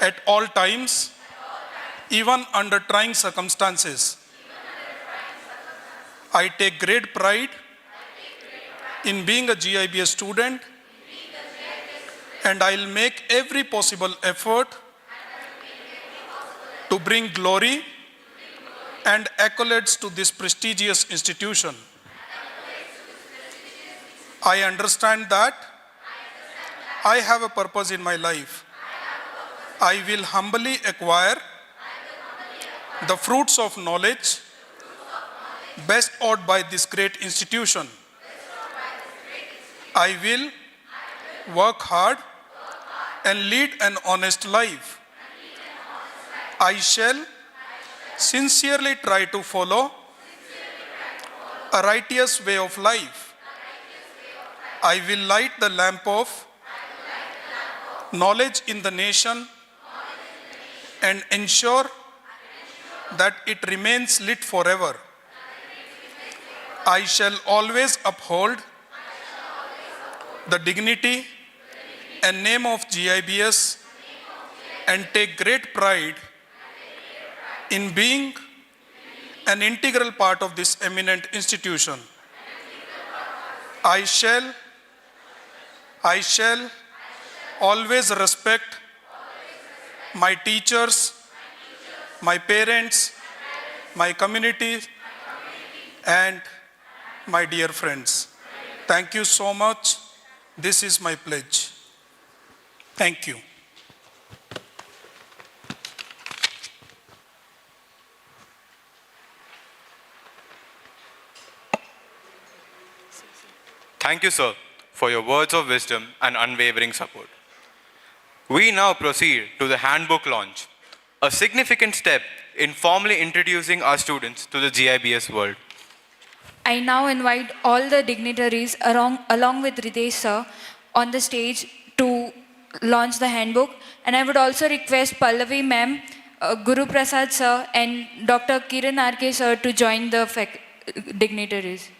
at all times, even under trying circumstances. I take great pride in being a GIBS student, and I'll make every possible effort to bring glory and accolades to this prestigious institution. I understand that I have a purpose in my life. I will humbly acquire the fruits of knowledge bestowed by this great institution. I will work hard and lead an honest life. I shall sincerely try to follow a righteous way of life. I will light the lamp of knowledge in the nation and ensure that it remains lit forever. I shall always uphold the dignity and name of GIBS and take great pride in being an integral part of this eminent institution. I shall always respect my teachers, my parents, my community, and my dear friends. Thank you so much. This is my pledge. Thank you. Thank you, sir, for your words of wisdom and unwavering support. We now proceed to the handbook launch, a significant step in formally introducing our students to the GIBS world. I now invite all the dignitaries along with Ritesh sir on the stage to launch the handbook, and I would also request Pallavi ma'am, Guru Prasad sir and Dr. Kiran RK sir to join the dignitaries.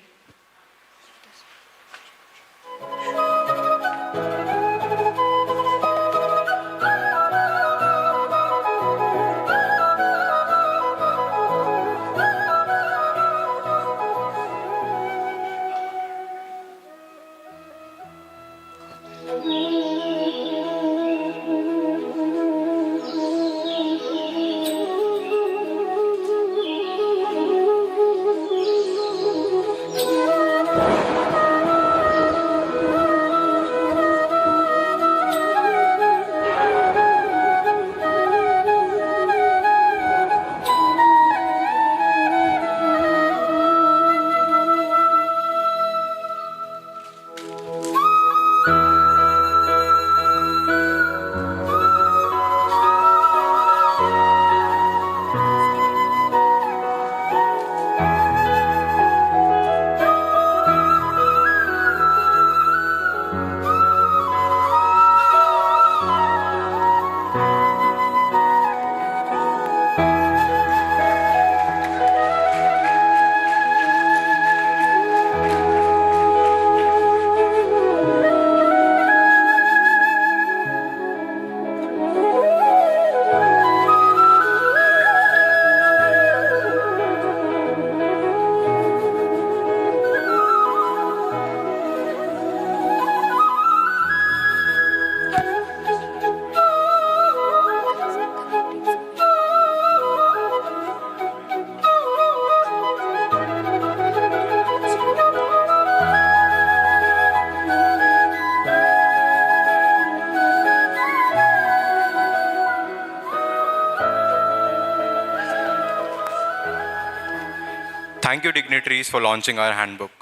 thank you dignitaries for launching our handbook.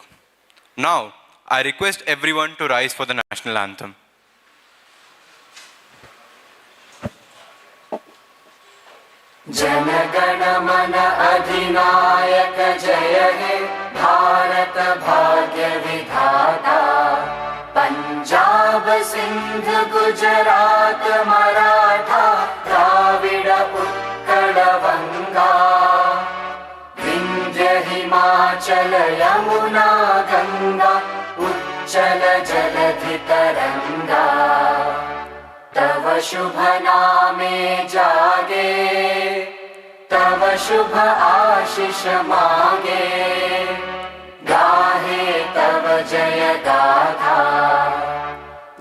Now, I request everyone to rise for the national anthem. Jana Gana मन अधिनायक जय हे भारत भाग्य विधाता पंजाब सिंध गुजरात मराठा द्राविड उत्कल बंगा विंध्य हिमाचल यमुना गंगा उच्चल जलधि तरंगा तव शुभ नामे जागे तव शुभ आशीष मागे गाहे तव जय गाथा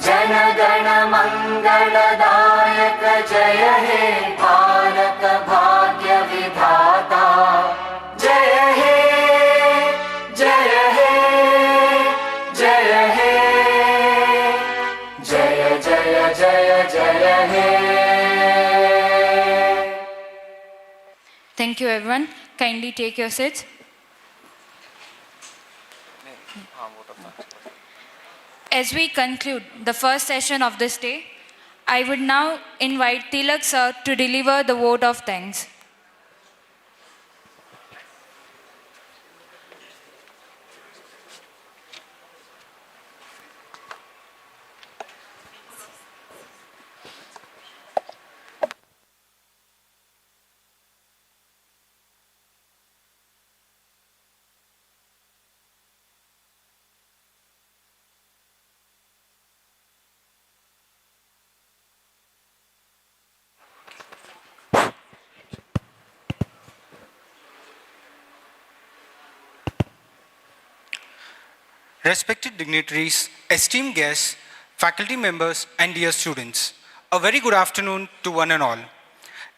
जन गण मंगलदायक जय हे भारत भाग्य विधाता जय हे जय हे जय हे जय जय जय जय हे. Thank you, everyone. Kindly take your seats. As we conclude the first session of this day, I would now invite Tilak sir to deliver the vote of thanks. Respected dignitaries, esteemed guests, faculty members, and dear students, a very good afternoon to one and all.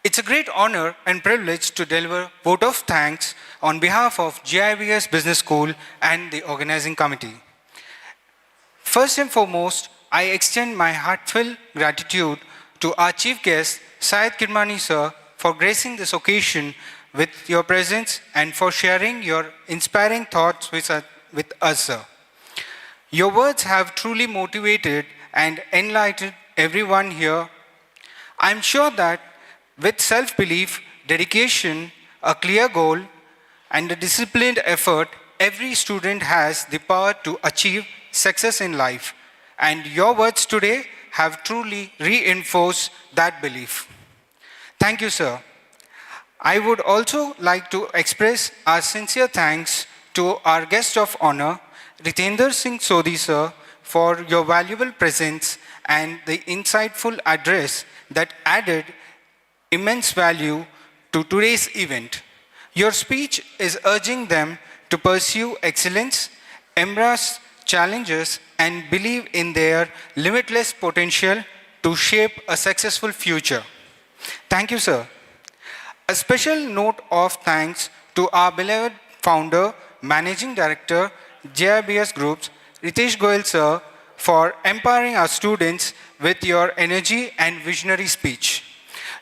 It's a great honor and privilege to deliver vote of thanks on behalf of GIBS Business School and the organizing committee. First and foremost, I extend my heartfelt gratitude to our chief guest, Syed Kirmani sir, for gracing this occasion with your presence and for sharing your inspiring thoughts with us, sir. Your words have truly motivated and enlightened everyone here. I'm sure that with self-belief, dedication, a clear goal, and a disciplined effort, every student has the power to achieve success in life. And your words today have truly reinforced that belief. Thank you, sir. I would also like to express our sincere thanks to our guest of honor, Retendra Sodi sir, for your valuable presence and the insightful address that added immense value to today's event. Your speech is urging them to pursue excellence, embrace challenges, and believe in their limitless potential to shape a successful future. Thank you, sir. A special note of thanks to our beloved founder, Managing Director, GIBS Groups, Ritesh Goyal sir, for empowering our students with your energy and visionary speech.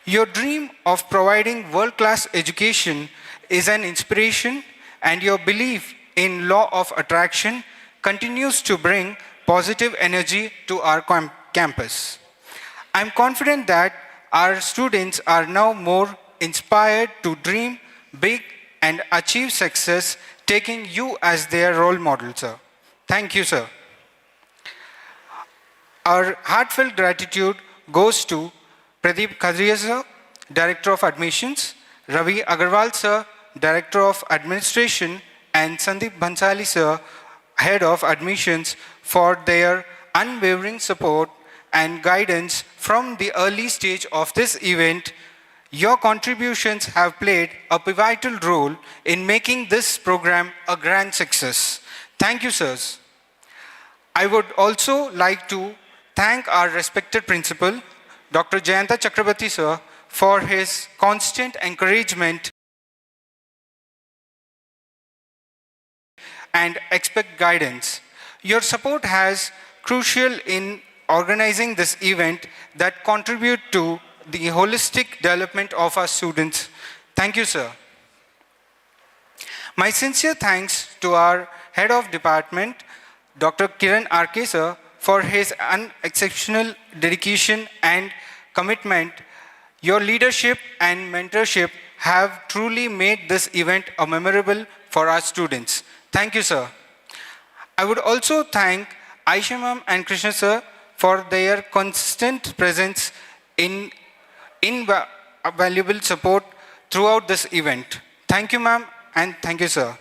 Your dream of providing world-class education is an inspiration, and your belief in law of attraction continues to bring positive energy to our campus. I'm confident that our students are now more inspired to dream big and achieve success, taking you as their role model, sir. Thank you, sir. Our heartfelt gratitude goes to Pradeep Khadriya sir, Director of Admissions, Ravi Agarwal sir, Director of Administration, and Sandeep Bhansali sir, Head of Admissions, for their unwavering support and guidance from the early stage of this event. Your contributions have played a pivotal role in making this program a grand success. Thank you, sirs. I would also like to thank our respected principal, Dr. Jayanta Chakrabarti sir, for his constant encouragement and expert guidance. Your support has crucial in organizing this event that contribute to the holistic development of our students. Thank you, sir. My sincere thanks to our head of department, Dr. Kiran R.K. sir, for his unexceptional dedication and commitment. Your leadership and mentorship have truly made this event a memorable for our students. Thank you, sir. I would also thank Aisha ma'am and Krishna sir for their consistent presence in invaluable support throughout this event. Thank you, ma'am, and thank you, sir.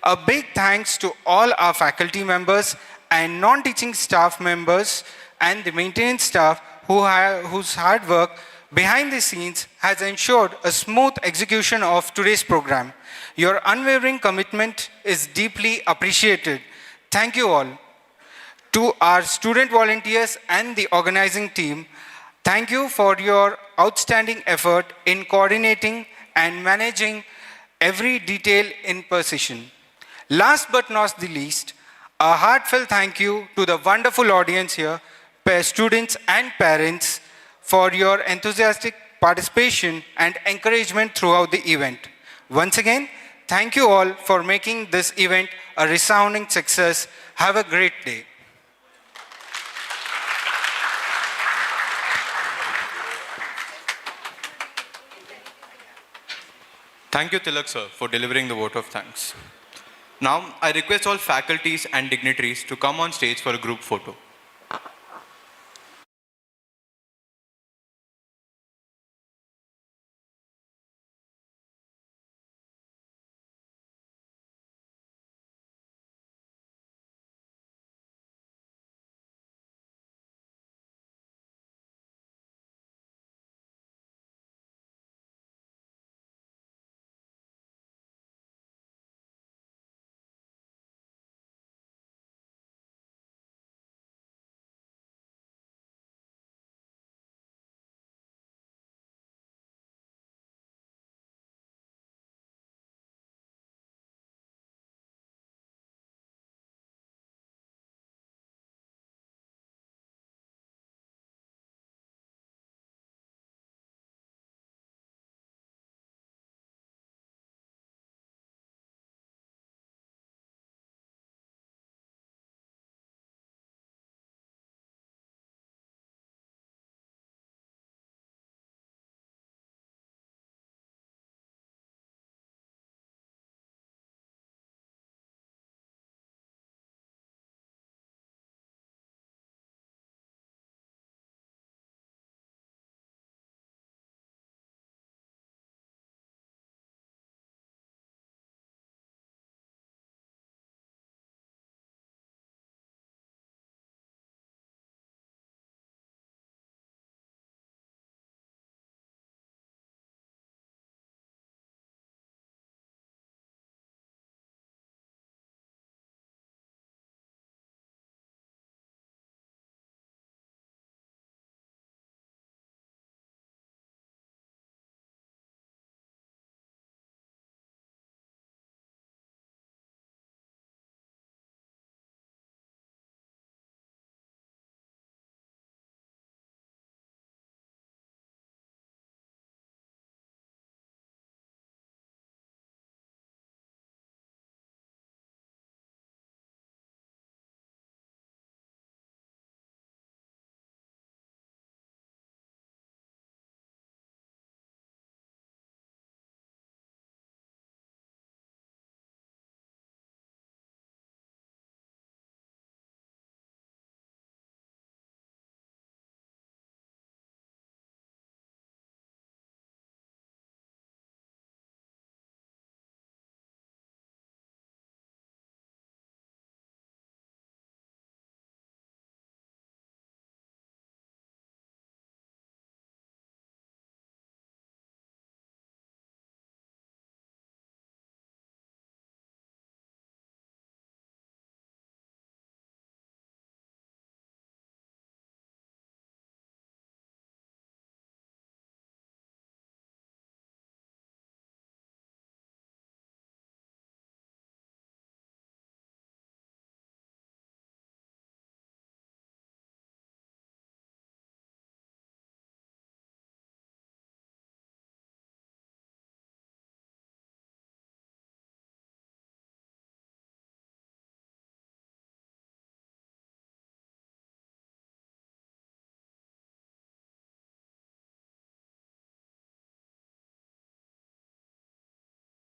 A big thanks to all our faculty members and non-teaching staff members and the maintenance staff whose hard work behind the scenes has ensured a smooth execution of today's program. Your unwavering commitment is deeply appreciated. Thank you all. To our student volunteers and the organizing team, thank you for your outstanding effort in coordinating and managing every detail in precision. Last but not the least, a heartfelt thank you to the wonderful audience here, students and parents, for your enthusiastic participation and encouragement throughout the event. Once again, thank you all for making this event a resounding success. Have a great day. Thank you, Tilak sir, for delivering the vote of thanks. Now, I request all faculties and dignitaries to come on stage for a group photo.